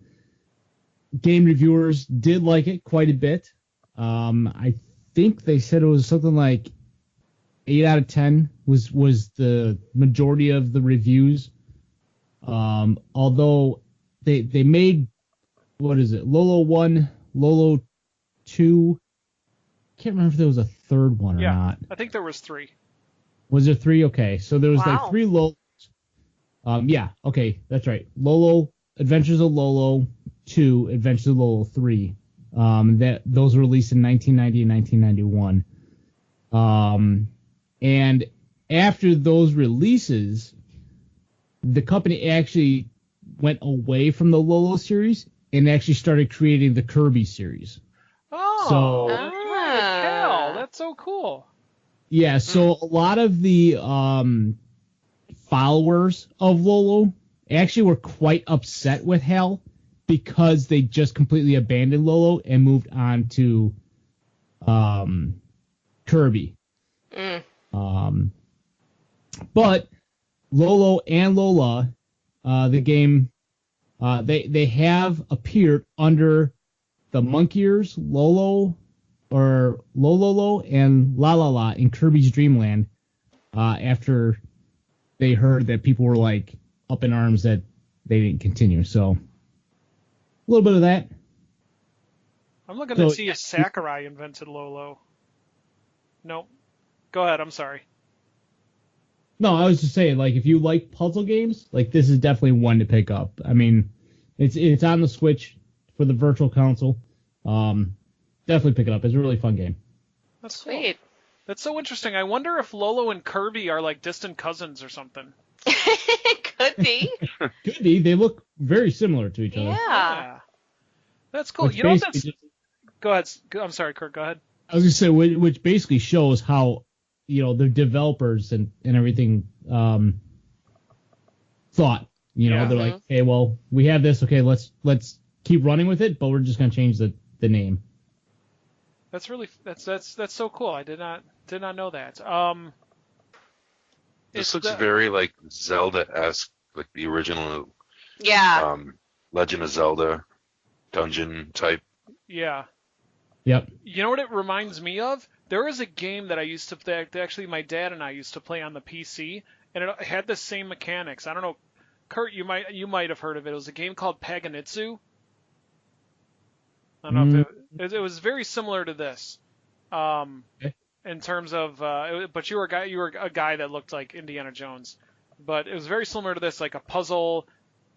game reviewers did like it quite a bit. I think they said it was something like 8 out of 10 was the majority of the reviews. Although they made, what is it, Lolo 1, Lolo 2. Can't remember if there was a third one or not. I think there was 3. Was there 3? Okay, so there was 3 Lolos. Yeah, okay, that's right. Lolo, Adventures of Lolo 2, Adventures of Lolo 3. Those were released in 1990 and 1991. And after those releases, the company actually went away from the Lolo series and actually started creating the Kirby series. Oh, hell, that's so cool. Yeah, so a lot of the followers of Lolo actually were quite upset with HAL because they just completely abandoned Lolo and moved on to Kirby. But Lolo and Lola, the game, they have appeared under the Monkeys, Lolo, or Lololo, and La La La in Kirby's Dream Land after they heard that people were up in arms that they didn't continue. So a little bit of that. I'm looking to see if Sakurai invented Lolo. Nope. Go ahead. I'm sorry. No, I was just saying, if you like puzzle games, this is definitely one to pick up. I mean, it's on the Switch for the Virtual Console. Definitely pick it up. It's a really fun game. That's sweet. Cool. That's so interesting. I wonder if Lolo and Kirby are distant cousins or something. Could be. Could be. They look very similar to each other. Yeah. That's cool. Which Go ahead. I'm sorry, Kurt. Go ahead. I was going to say, which basically shows how, the developers and everything thought. They're like, hey, well, we have this. Okay, let's keep running with it, but we're just gonna change the name. That's really that's so cool. I did not know that. This looks very like Zelda-esque, like the original Yeah. Legend of Zelda dungeon type. Yeah. Yep. You know what it reminds me of? There was a game that I used to play. Actually, my dad and I used to play on the PC, and it had the same mechanics. I don't know, Kurt, you might have heard of it. It was a game called Paganitsu. I don't know if it was very similar to this, in terms of. But you were a guy that looked like Indiana Jones, but it was very similar to this, like a puzzle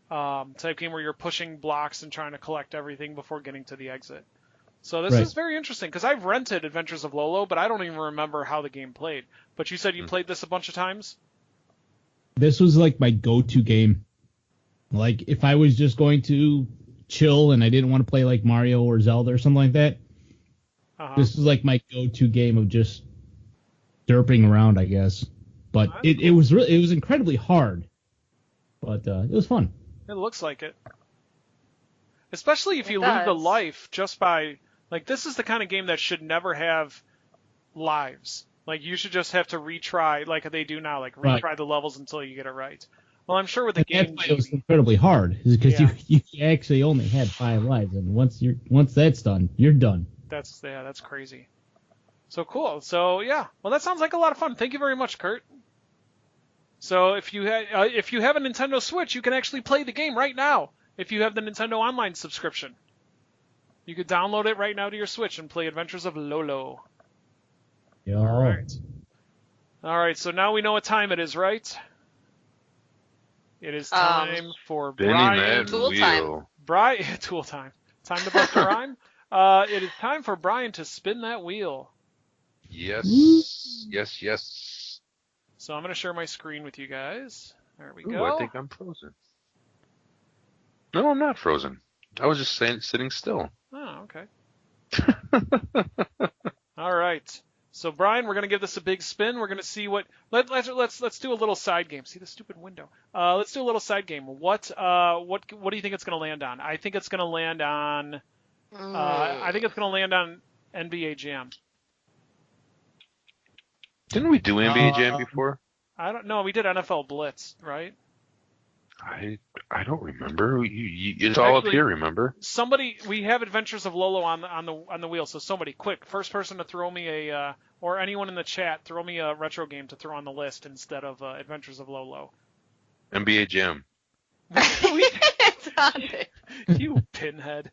type game where you're pushing blocks and trying to collect everything before getting to the exit. So this is very interesting because I've rented Adventures of Lolo, but I don't even remember how the game played. But you said you played this a bunch of times? This was like my go-to game. Like if I was just going to chill and I didn't want to play like Mario or Zelda or something like that, this was like my go-to game of just derping around, I guess. But it was incredibly hard, but it was fun. It looks like it. Especially if you lose the life just by... Like, this is the kind of game that should never have lives. Like, you should just have to retry, like they do now, like retry the levels until you get it right. Well, I'm sure with the game... That's why it was incredibly hard, is because you actually only had 5 lives, and once that's done, you're done. That's crazy. So cool. So, yeah. Well, that sounds like a lot of fun. Thank you very much, Kurt. So, if you have a Nintendo Switch, you can actually play the game right now. If you have the Nintendo Online subscription, you could download it right now to your Switch and play Adventures of Lolo. Yeah. All right. So now we know what time it is, right? It is time for Brian. Tool time. Tool time. Time to bust a rhyme. It is time for Brian to spin that wheel. Yes. Yes. So I'm going to share my screen with you guys. There we Ooh, go. I think I'm frozen. No, I'm not frozen. I was just sitting still. Oh, okay. All right. So Brian, we're gonna give this a big spin. We're gonna see what. Let's do a little side game. See the stupid window. Let's do a little side game. What do you think it's gonna land on? I think it's gonna land on. I think it's gonna land on NBA Jam. Didn't we do NBA Jam before? I don't know. We did NFL Blitz, right? I don't remember. It's all up here. Remember? We have Adventures of Lolo on the wheel. So somebody, quick, first person to throw me or anyone in the chat, throw me a retro game to throw on the list instead of Adventures of Lolo. NBA Jam. It's on it. You pinhead.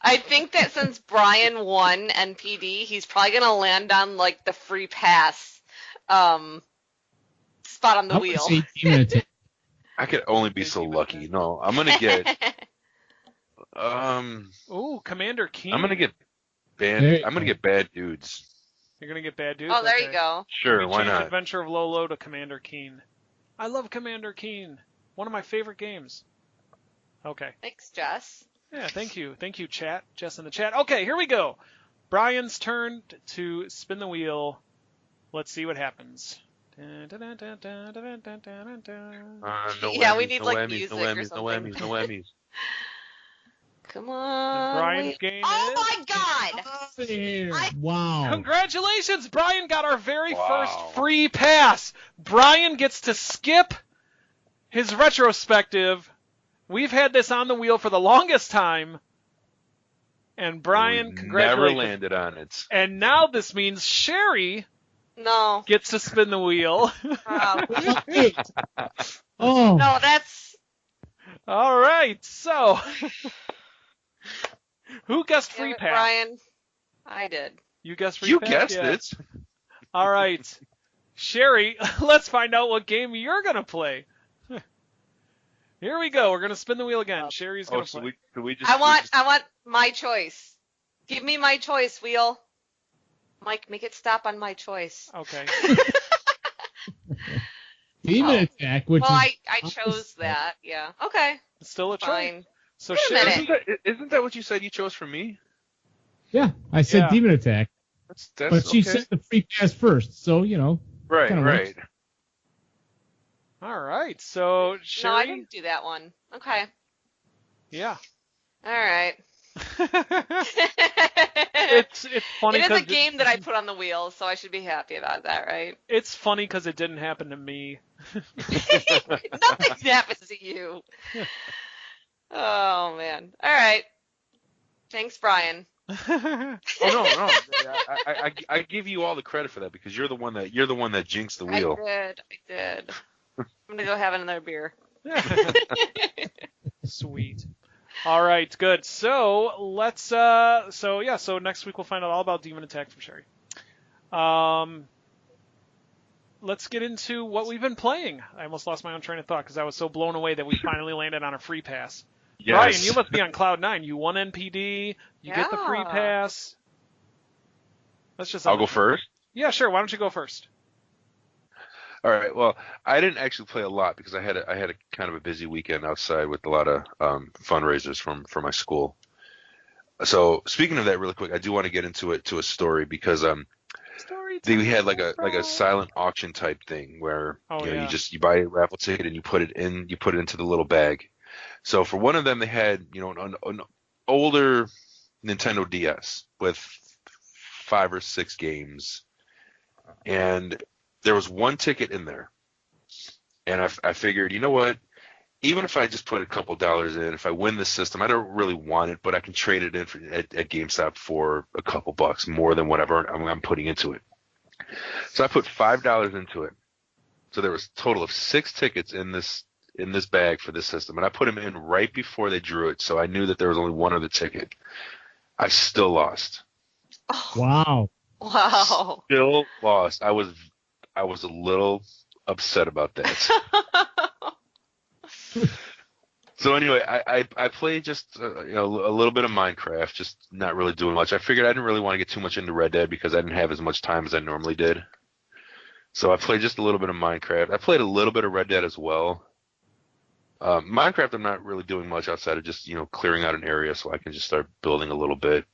I think that since Brian won NPD, he's probably gonna land on like the free pass spot on the wheel. I could only be so lucky. No, I'm gonna get. Ooh, Commander Keen. I'm gonna get bad. I'm gonna get Bad Dudes. You're gonna get Bad Dudes. Oh, there you go. Sure, why not? Adventure of Lolo to Commander Keen. I love Commander Keen. One of my favorite games. Okay. Thanks, Jess. Yeah, thank you, chat. Jess in the chat. Okay, here we go. Brian's turn to spin the wheel. Let's see what happens. Yeah, we need like music or something. No whammies. Come on. Brian's game Oh my God! Wow. Congratulations, Brian got our very first free pass. Brian gets to skip his retrospective. We've had this on the wheel for the longest time. And Brian, congratulations. Never landed on it. And now this means Sherry gets to spin the wheel. Oh. No, that's... All right, so... Who guessed free pass? Brian, I did. You guessed free pass? You guessed it. All right. Sherry, let's find out what game you're going to play. Here we go. We're going to spin the wheel again. Sherry's going to play. I want my choice. Give me my choice, wheel. Mike, make it stop on my choice. Okay. Demon Attack, which I chose that. Yeah. Okay. It's still a Fine. choice. So Sherry, isn't that what you said you chose for me? Yeah, I said Demon Attack. That's but she said the free pass first, so Right. Works. All right. So Sherry. No, I didn't do that one. Okay. Yeah. All right. It's funny It is because a game that I put on the wheel, so I should be happy about that, right? it's funny because it didn't happen to me. Nothing happens to you. Oh man. All right. Thanks, Brian. Oh no. I give you all the credit for that because you're the one that jinxed the wheel. I did. I'm gonna go have another beer. Sweet. All right, good. So let's so next week we'll find out all about Demon Attack from Sherry. Let's get into what we've been playing. I almost lost my own train of thought because I was so blown away that we finally landed on a free pass. Yes. Brian, you must be on cloud 9. You won NPD. You get the free pass. Let's just. I'll go first. Yeah, sure. Why don't you go first? All right. Well, I didn't actually play a lot because I had a kind of a busy weekend outside with a lot of fundraisers for my school. So speaking of that, really quick, I do want to get into a story because we had like a silent auction type thing where you buy a raffle ticket and you put it into the little bag. So for one of them, they had an older Nintendo DS with 5 or 6 games, and there was one ticket in there, and I figured, you know what? Even if I just put a couple dollars in, if I win this system, I don't really want it, but I can trade it in at GameStop for a couple bucks more than whatever I'm putting into it. So I put $5 into it. So there was a total of 6 tickets in this bag for this system, and I put them in right before they drew it, so I knew that there was only one other ticket. I still lost. Wow. Still lost. I was a little upset about that. So anyway, I played just a little bit of Minecraft, just not really doing much. I figured I didn't really want to get too much into Red Dead because I didn't have as much time as I normally did. So I played just a little bit of Minecraft. I played a little bit of Red Dead as well. Minecraft, I'm not really doing much outside of just clearing out an area so I can just start building a little bit.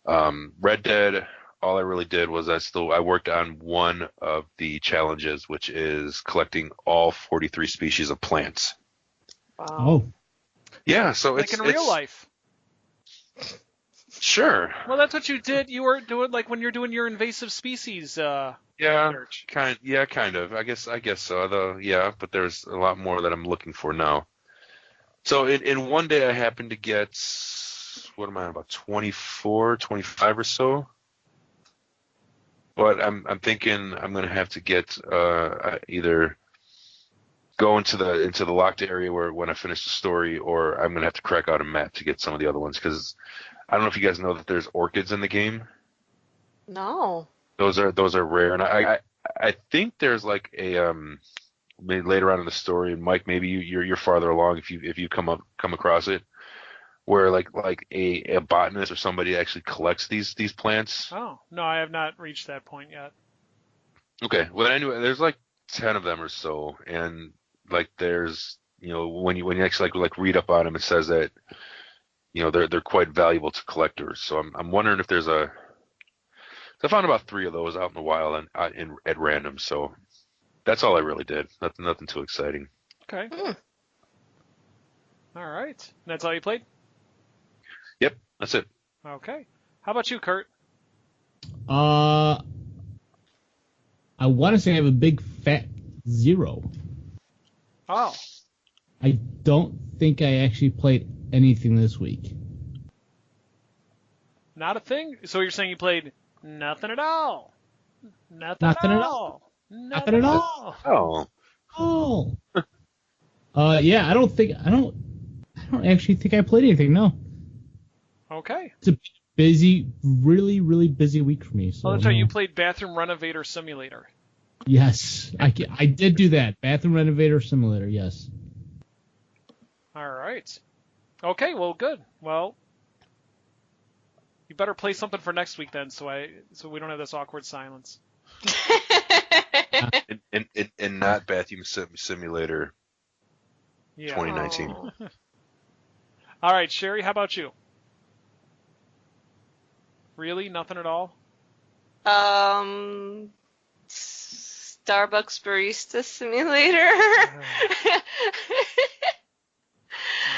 Red Dead, all I really did was I worked on one of the challenges, which is collecting all 43 species of plants. Wow. Oh. Yeah, so like in real life. Sure. Well, that's what you did. You were doing like when you're doing your invasive species search. Kind of. I guess so. Although, yeah, but there's a lot more that I'm looking for now. So in one day I happened to get, what am I, about 24, 25 or so. But I'm thinking I'm gonna have to get either go into the locked area where when I finish the story, or I'm gonna have to crack out a map to get some of the other ones because I don't know if you guys know that there's orchids in the game. No. Those are rare, and I think there's like a maybe later on in the story, and Mike, maybe you're farther along if you come across it, where like a botanist or somebody actually collects these plants. Oh no, I have not reached that point yet. Okay, well anyway, there's like 10 of them or so, and like there's when you actually like read up on them, it says that they're quite valuable to collectors. So I'm wondering if there's so I found about 3 of those out in the wild and at random. So that's all I really did. Nothing too exciting. Okay. All right. That's all you played? Yep, that's it. Okay. How about you, Kurt? I want to say I have a big fat 0. Oh. I don't think I actually played anything this week. Not a thing? So you're saying you played nothing at all? Nothing at all. Oh. Yeah, I don't actually think I played anything, no. Okay. It's a busy, really, really busy week for me. So, that's right. You played Bathroom Renovator Simulator. Yes, I did do that. Bathroom Renovator Simulator, yes. All right. Okay, well, good. Well, you better play something for next week then, so we don't have this awkward silence. and not Bathroom Simulator 2019. Oh. All right, Sherry, how about you? Really? Nothing at all? Starbucks Barista Simulator.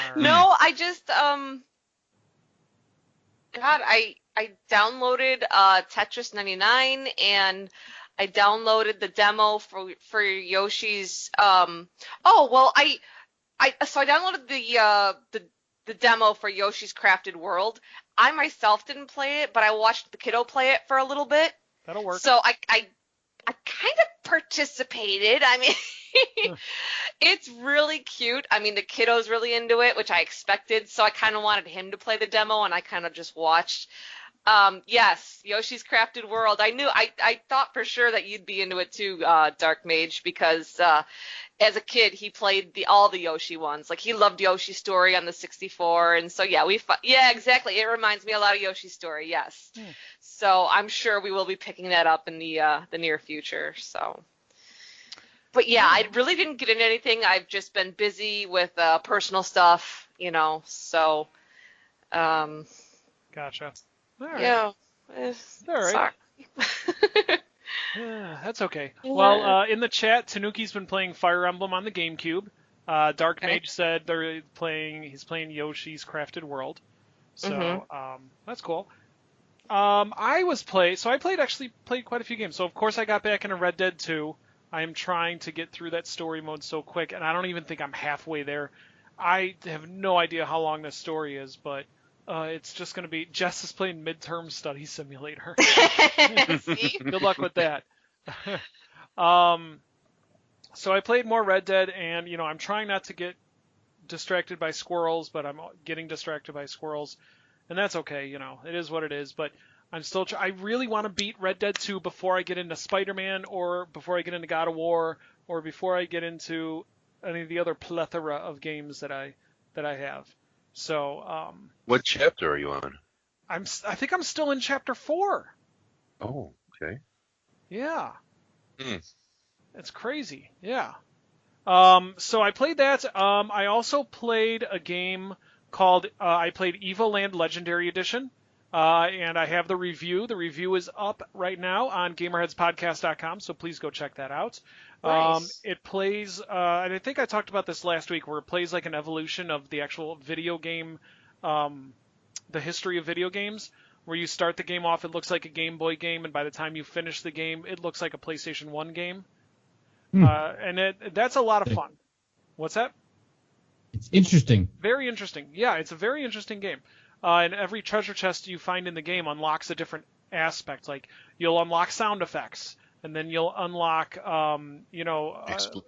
All No, I just God, I downloaded Tetris 99 and I downloaded the demo for Yoshi's so I downloaded the demo for Yoshi's Crafted World. I myself didn't play it, but I watched the kiddo play it for a little bit. That'll work. So I kind of participated. I mean, it's really cute. I mean, the kiddo's really into it, which I expected. So I kind of wanted him to play the demo, and I kind of just watched. Yes, Yoshi's Crafted World. I thought for sure that you'd be into it too, Dark Mage, because as a kid he played all the Yoshi ones. Like he loved Yoshi's Story on the 64, and so yeah, exactly. It reminds me a lot of Yoshi's Story. Yes. So I'm sure we will be picking that up in the near future. So. But yeah, I really didn't get into anything. I've just been busy with personal stuff, so. Gotcha. All right. Yeah. All right. Sorry. Yeah, that's okay. Yeah. Well, in the chat, Tanuki's been playing Fire Emblem on the GameCube. Dark Mage said he's playing Yoshi's Crafted World. So, that's cool. I played quite a few games. So, of course, I got back into Red Dead 2. I am trying to get through that story mode so quick, and I don't even think I'm halfway there. I have no idea how long this story is, but it's just going to be... Jess is playing Midterm Study Simulator. See? Good luck with that. So I played more Red Dead, and, I'm trying not to get distracted by squirrels, but I'm getting distracted by squirrels, and that's okay, It is what it is, but... I'm still. I really want to beat Red Dead 2 before I get into Spider-Man, or before I get into God of War, or before I get into any of the other plethora of games that I have. So. What chapter are you on? I think I'm still in chapter 4. Oh, okay. Yeah. Mm. It's crazy. Yeah. So I played that. I also played a game called. I played Evoland Legendary Edition. And I have the review. The review is up right now on GamerheadsPodcast.com, so please go check that out. Nice. It plays, and I think I talked about this last week, where it plays like an evolution of the actual video game, the history of video games, where you start the game off, it looks like a Game Boy game, and by the time you finish the game, it looks like a PlayStation 1 game. And that's a lot of fun. What's that? It's interesting. Very interesting. Yeah, it's a very interesting game. And every treasure chest you find in the game unlocks a different aspect. Like, you'll unlock sound effects, and then you'll unlock,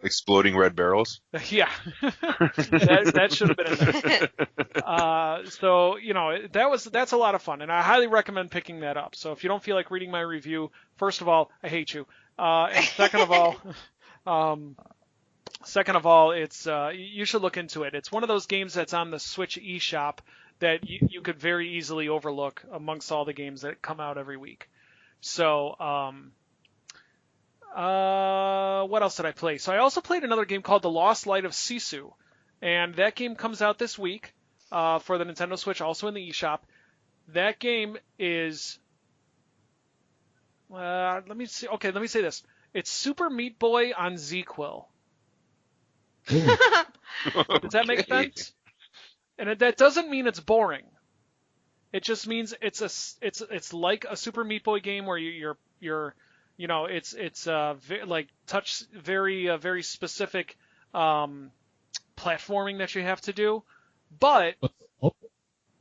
exploding red barrels? Yeah. that should have been in there. So, that's a lot of fun, and I highly recommend picking that up. So if you don't feel like reading my review, first of all, I hate you. And second of all, it's you should look into it. It's one of those games that's on the Switch eShop that you could very easily overlook amongst all the games that come out every week. So, what else did I play? So I also played another game called The Lost Light of Sisu, and that game comes out this week for the Nintendo Switch, also in the eShop. That game is... let me say this. It's Super Meat Boy on Z-Quill. Does that make sense? And that doesn't mean it's boring. It just means it's like a Super Meat Boy game where it's touch very specific platforming that you have to do. But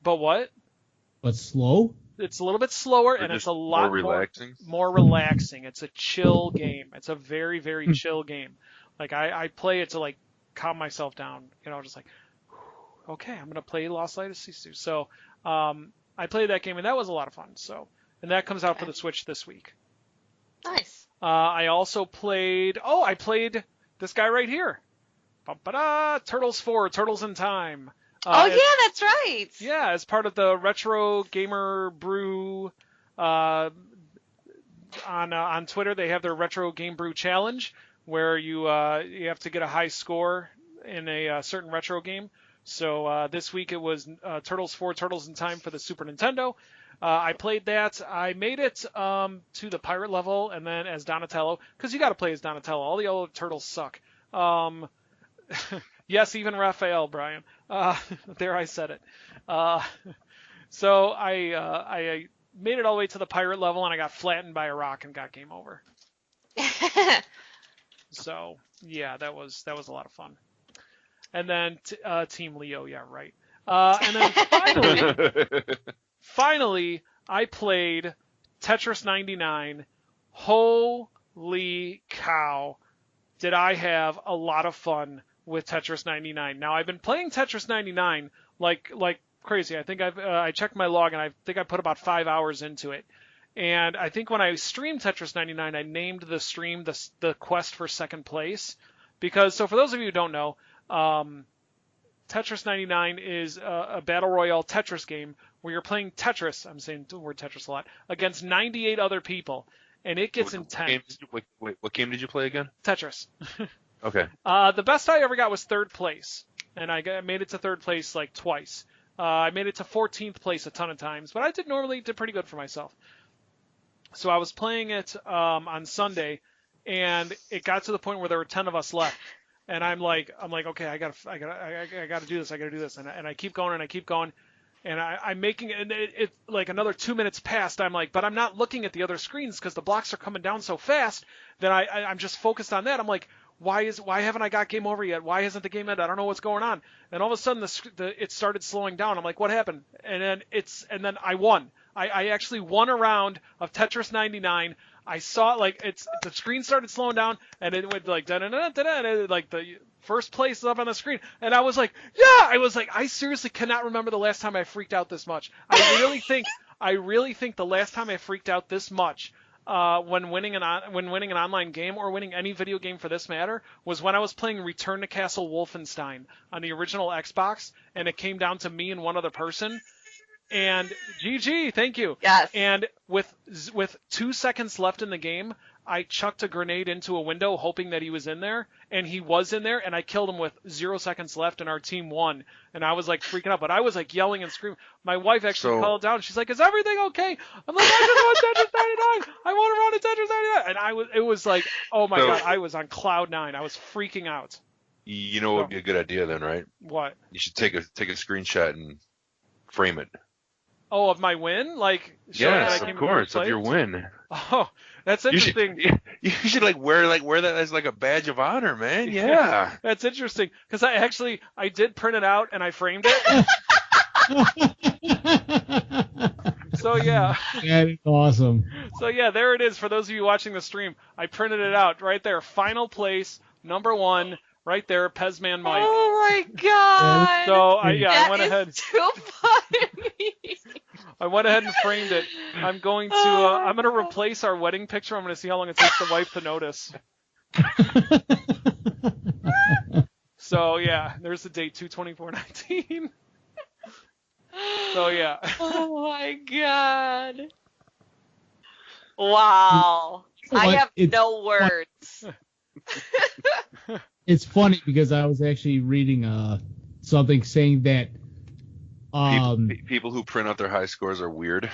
what? But slow? It's a little bit slower, and it's a lot more relaxing. It's a chill game. It's a very, very chill game. Like I play it to like calm myself down, just like, okay, I'm gonna play Lost Light of Sisu. So I played that game, and that was a lot of fun. So, and that comes out for the Switch this week. Nice. I also played. Oh, I played this guy right here. Turtles 4, Turtles in Time. Yeah, that's right. Yeah, as part of the Retro Gamer Brew on Twitter, they have their Retro Game Brew Challenge, where you have to get a high score in a certain retro game. So this week it was Turtles 4, Turtles in Time for the Super Nintendo. I played that. I made it to the pirate level, and then as Donatello, because you got to play as Donatello. All the other turtles suck. Yes, even Raphael, Brian. There, I said it. So I made it all the way to the pirate level, and I got flattened by a rock and got game over. So yeah, that was a lot of fun. And then Team Leo, yeah, right. And then finally, I played Tetris 99. Holy cow, did I have a lot of fun with Tetris 99. Now, I've been playing Tetris 99 like crazy. I think I checked my log, and I think I put about 5 hours into it. And I think when I streamed Tetris 99, I named the stream the quest for second place. Because, so for those of you who don't know, Tetris 99 is a battle royale Tetris game where you're playing Tetris, I'm saying the word Tetris a lot, against 98 other people. And it gets intense. What game did you play again? Tetris. Okay. The best I ever got was third place. And I made it to third place like twice. I made it to 14th place a ton of times, but I did pretty good for myself. So I was playing it on Sunday, and it got to the point where there were 10 of us left. And I'm like, okay, I gotta do this. And I keep going and I keep going. And I'm making it, and it like another 2 minutes passed. I'm like, but I'm not looking at the other screens because the blocks are coming down so fast that I'm just focused on that. I'm like, why haven't I got game over yet? Why hasn't the game ended? I don't know what's going on. And all of a sudden it started slowing down. I'm like, what happened? And then I won. I actually won a round of Tetris 99. I saw the screen started slowing down, and it went like da-da-da-da-da, and it, like the first place is up on the screen, and I was like, yeah! I seriously cannot remember the last time I freaked out this much. I really think the last time I freaked out this much when winning an online game or winning any video game for this matter was when I was playing Return to Castle Wolfenstein on the original Xbox, and it came down to me and one other person. And GG, thank you. Yes. And with 2 seconds left in the game, I chucked a grenade into a window hoping that he was in there, and he was in there, and I killed him with 0 seconds left, and our team won. And I was like freaking out, but I was like yelling and screaming. My wife actually called down. She's like, "Is everything okay?" I'm like, "I just won Tetris 99. I won a round of Tetris 99." And it was like, oh my god, I was on cloud 9. I was freaking out. You know what would be a good idea then, right? What? You should take a screenshot and frame it. Oh, of my win? Like, yes, of course, of your win. Oh, that's interesting. You should wear that as like a badge of honor, man. Yeah. That's interesting because I did print it out and I framed it. So yeah. That is awesome. So yeah, there it is for those of you watching the stream. I printed it out right there. Final place, number 1. Right there, Pezman Mike. Oh my god! So I went ahead. That's too funny. I went ahead and framed it. I'm going to replace our wedding picture. I'm going to see how long it takes the wife to notice. So yeah, there's the date 2/24/19. So yeah. Oh my god! Wow, I have no words. It's funny because I was actually reading something saying that people who print out their high scores are weird.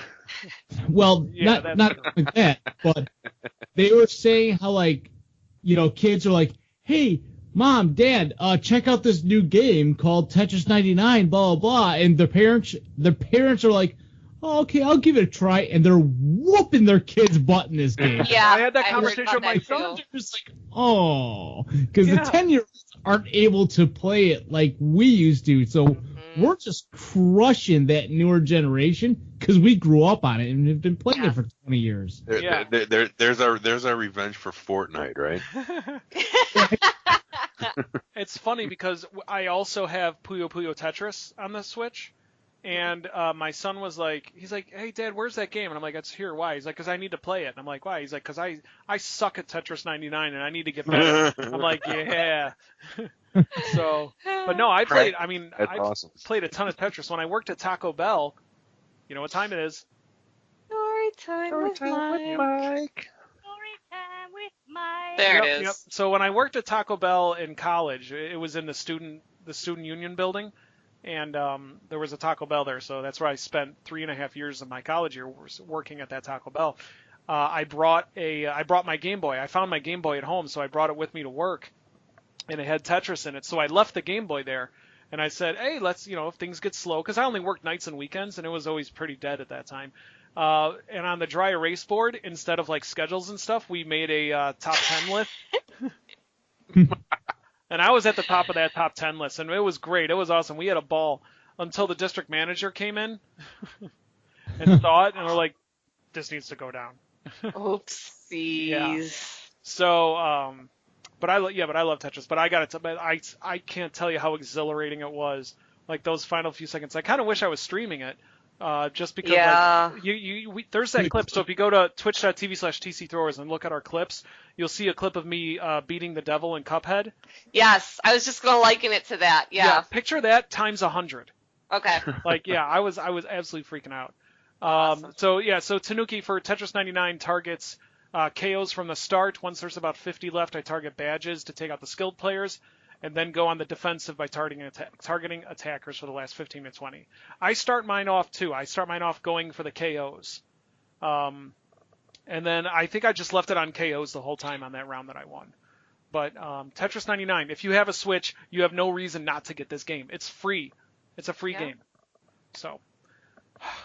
Well, yeah, not like that, but they were saying how kids are like, "Hey, Mom, Dad, check out this new game called Tetris 99, blah blah blah," and their parents are like, "Oh, okay, I'll give it a try," and they're whooping their kids' butt in this game. Yeah, I had that conversation with my son. They're just like, oh, because the 10-year-olds aren't able to play it like we used to, so we're just crushing that newer generation because we grew up on it and have been playing it for 20 years. There's our revenge for Fortnite, right? It's funny because I also have Puyo Puyo Tetris on the Switch. And my son was like, he's like, "Hey, Dad, where's that game?" And I'm like, "It's here." Why? He's like, "Because I need to play it." And I'm like, "Why?" He's like, "Because I suck at Tetris 99 and I need to get better." I'm like, "Yeah." So, but no, I played. I mean, awesome. Played a ton of Tetris when I worked at Taco Bell. You know what time it is? Story time with Mike. Mike. There it is. Yep. So when I worked at Taco Bell in college, it was in the student union building. And there was a Taco Bell there, so that's where I spent 3.5 years of my college year working at that Taco Bell. I brought my Game Boy. I found my Game Boy at home, so I brought it with me to work. and it had Tetris in it. So I left the Game Boy there, and I said, hey, let's, if things get slow, because I only worked nights and weekends, and it was always pretty dead at that time. And on the dry erase board, instead of like schedules and stuff, we made a top 10 list. And I was at the top of that top 10 list, and it was great. It was awesome. We had a ball until the district manager came in and saw it, and we're like, this needs to go down. Oopsies. Yeah. So, but I love Tetris. But I got it. I can't tell you how exhilarating it was. Like those final few seconds. I kind of wish I was streaming it, just because. Yeah. Like, there's that clip. So if you go to twitch.tv/tcthrowers and look at our clips, you'll see a clip of me beating the devil in Cuphead. Yes, I was just gonna liken it to that. Yeah. Picture that times 100. Okay. Like, yeah, I was absolutely freaking out. Awesome. So Tanuki for Tetris 99 targets KOs from the start. Once there's about 50 left, I target badges to take out the skilled players, and then go on the defensive by targeting attackers for the last 15 to 20. I start mine off too. I start mine off going for the KOs. And then I think I just left it on KOs the whole time on that round that I won. But Tetris 99, if you have a Switch, you have no reason not to get this game. It's free. It's a free game. So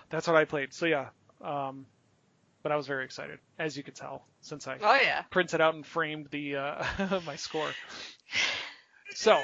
that's what I played. So yeah, but I was very excited, as you could tell, since I printed out and framed the my score. So,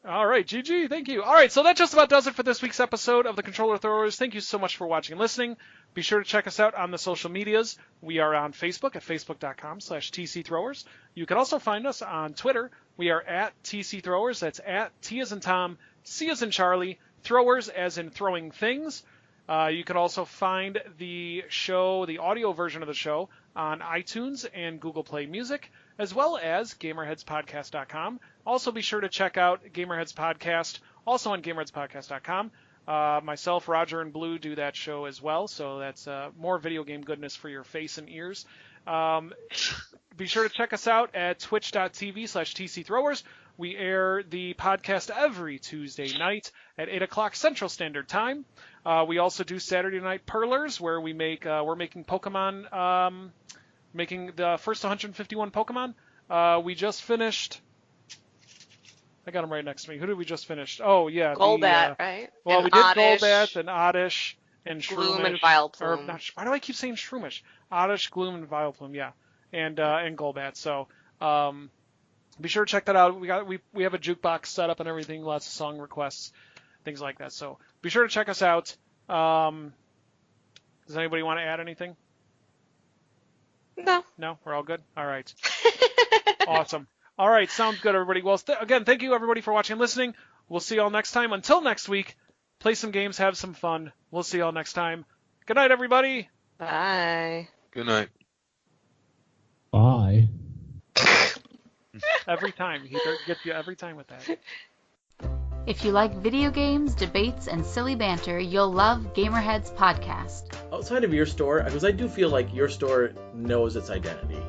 all right, GG, thank you. All right, so that just about does it for this week's episode of the Controller Throwers. Thank you so much for watching and listening. Be sure to check us out on the social medias. We are on Facebook at facebook.com/TCThrowers. You can also find us on Twitter. We are at TCThrowers. That's at T as in Tom, C as in Charlie, Throwers as in throwing things. You can also find the show, the audio version of the show, on iTunes and Google Play Music, as well as GamerheadsPodcast.com. Also be sure to check out Gamerheads Podcast, also on GamerheadsPodcast.com. Myself, Roger, and Blue do that show as well, so that's more video game goodness for your face and ears. Be sure to check us out at twitch.tv/TCThrowers. We air the podcast every Tuesday night at 8 o'clock Central Standard Time. We also do Saturday Night Perlers, where we're making Pokemon, making the first 151 Pokemon. We just finished. I got them right next to me. Who did we just finish? Oh, yeah. Golbat, right? Well, and we did Oddish, Golbat and Oddish and Shroomish. Gloom and Vileplume. Why do I keep saying Shroomish? Oddish, Gloom, and Vileplume, yeah. And Golbat. So be sure to check that out. We have a jukebox set up and everything, lots of song requests, things like that. So be sure to check us out. Does anybody want to add anything? No. No? We're all good? All right. Awesome. All right, sounds good, everybody. Well, again, thank you, everybody, for watching and listening. We'll see you all next time. Until next week, play some games, have some fun. We'll see you all next time. Good night, everybody. Bye. Good night. Bye. Every time. He gets you every time with that. If you like video games, debates, and silly banter, you'll love Gamerheads Podcast. Outside of your store, because I do feel like your store knows its identity.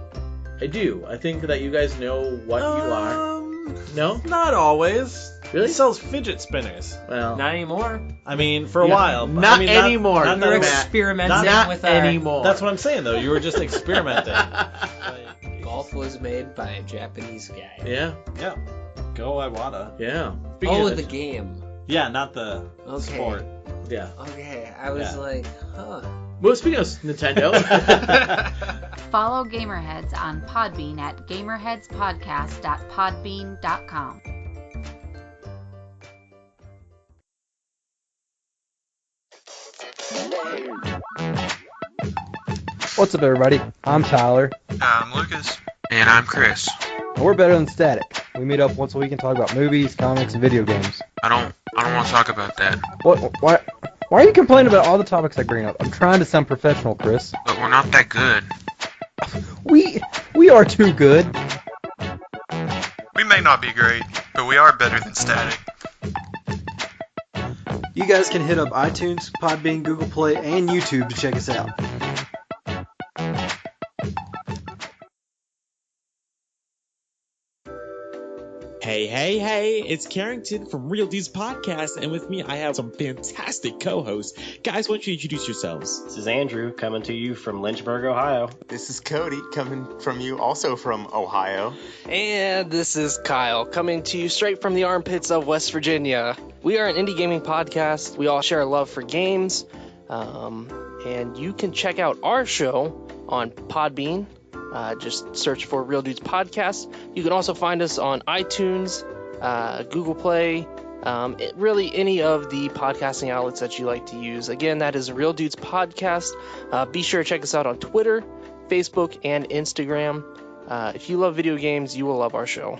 I do. I think that you guys know what you are. No? Not always. Really? It sells fidget spinners. Well, Not anymore. I mean, for a while. but- Not I mean, anymore. Not We're that Matt- experimenting not with our anymore. That's what I'm saying, though. You were just experimenting. golf was made by a Japanese guy. Yeah. Yeah. Go Iwata. Yeah. Oh, the game. Yeah, not the Okay. sport. Yeah. Okay, I was Yeah. like, huh. Well, speaking of Nintendo. Follow Gamerheads on Podbean at gamerheadspodcast.podbean.com. What's up, everybody? I'm Tyler, I'm Lucas. And I'm Chris. and we're better than Static. We meet up once a week and talk about movies, comics, and video games. I don't want to talk about that. Why are you complaining about all the topics I bring up? I'm trying to sound professional, Chris. But we're not that good. We are too good. We may not be great, but we are better than Static. You guys can hit up iTunes, Podbean, Google Play, and YouTube to check us out. Hey, it's Carrington from Real Dudes Podcast, and with me I have some fantastic co-hosts. Guys, why don't you introduce yourselves? This is Andrew, coming to you from Lynchburg, Ohio. This is Cody, coming from you also from Ohio. And this is Kyle, coming to you straight from the armpits of West Virginia. We are an indie gaming podcast. We all share a love for games, and you can check out our show on Podbean. Just search for Real Dudes Podcast. You can also find us on iTunes, Google Play, really any of the podcasting outlets that you like to use. Again, that is Real Dudes Podcast. Be sure to check us out on Twitter, Facebook, and Instagram. If you love video games, you will love our show.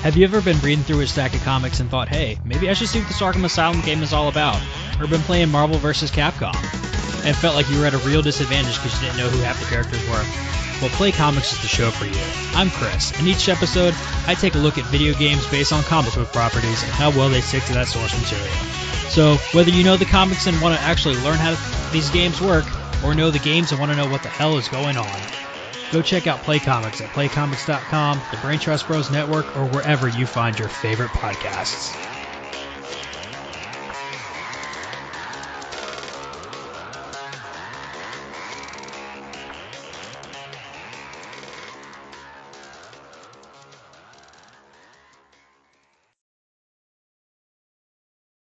Have you ever been reading through a stack of comics and thought, hey, maybe I should see what this Arkham Asylum game is all about? Or been playing Marvel vs. Capcom and felt like you were at a real disadvantage because you didn't know who half the characters were? Well, Play Comics is the show for you. I'm Chris, and each episode, I take a look at video games based on comic book properties and how well they stick to that source material. So, whether you know the comics and want to actually learn how these games work, or know the games and want to know what the hell is going on, go check out Play Comics at playcomics.com, the Brain Trust Bros Network, or wherever you find your favorite podcasts.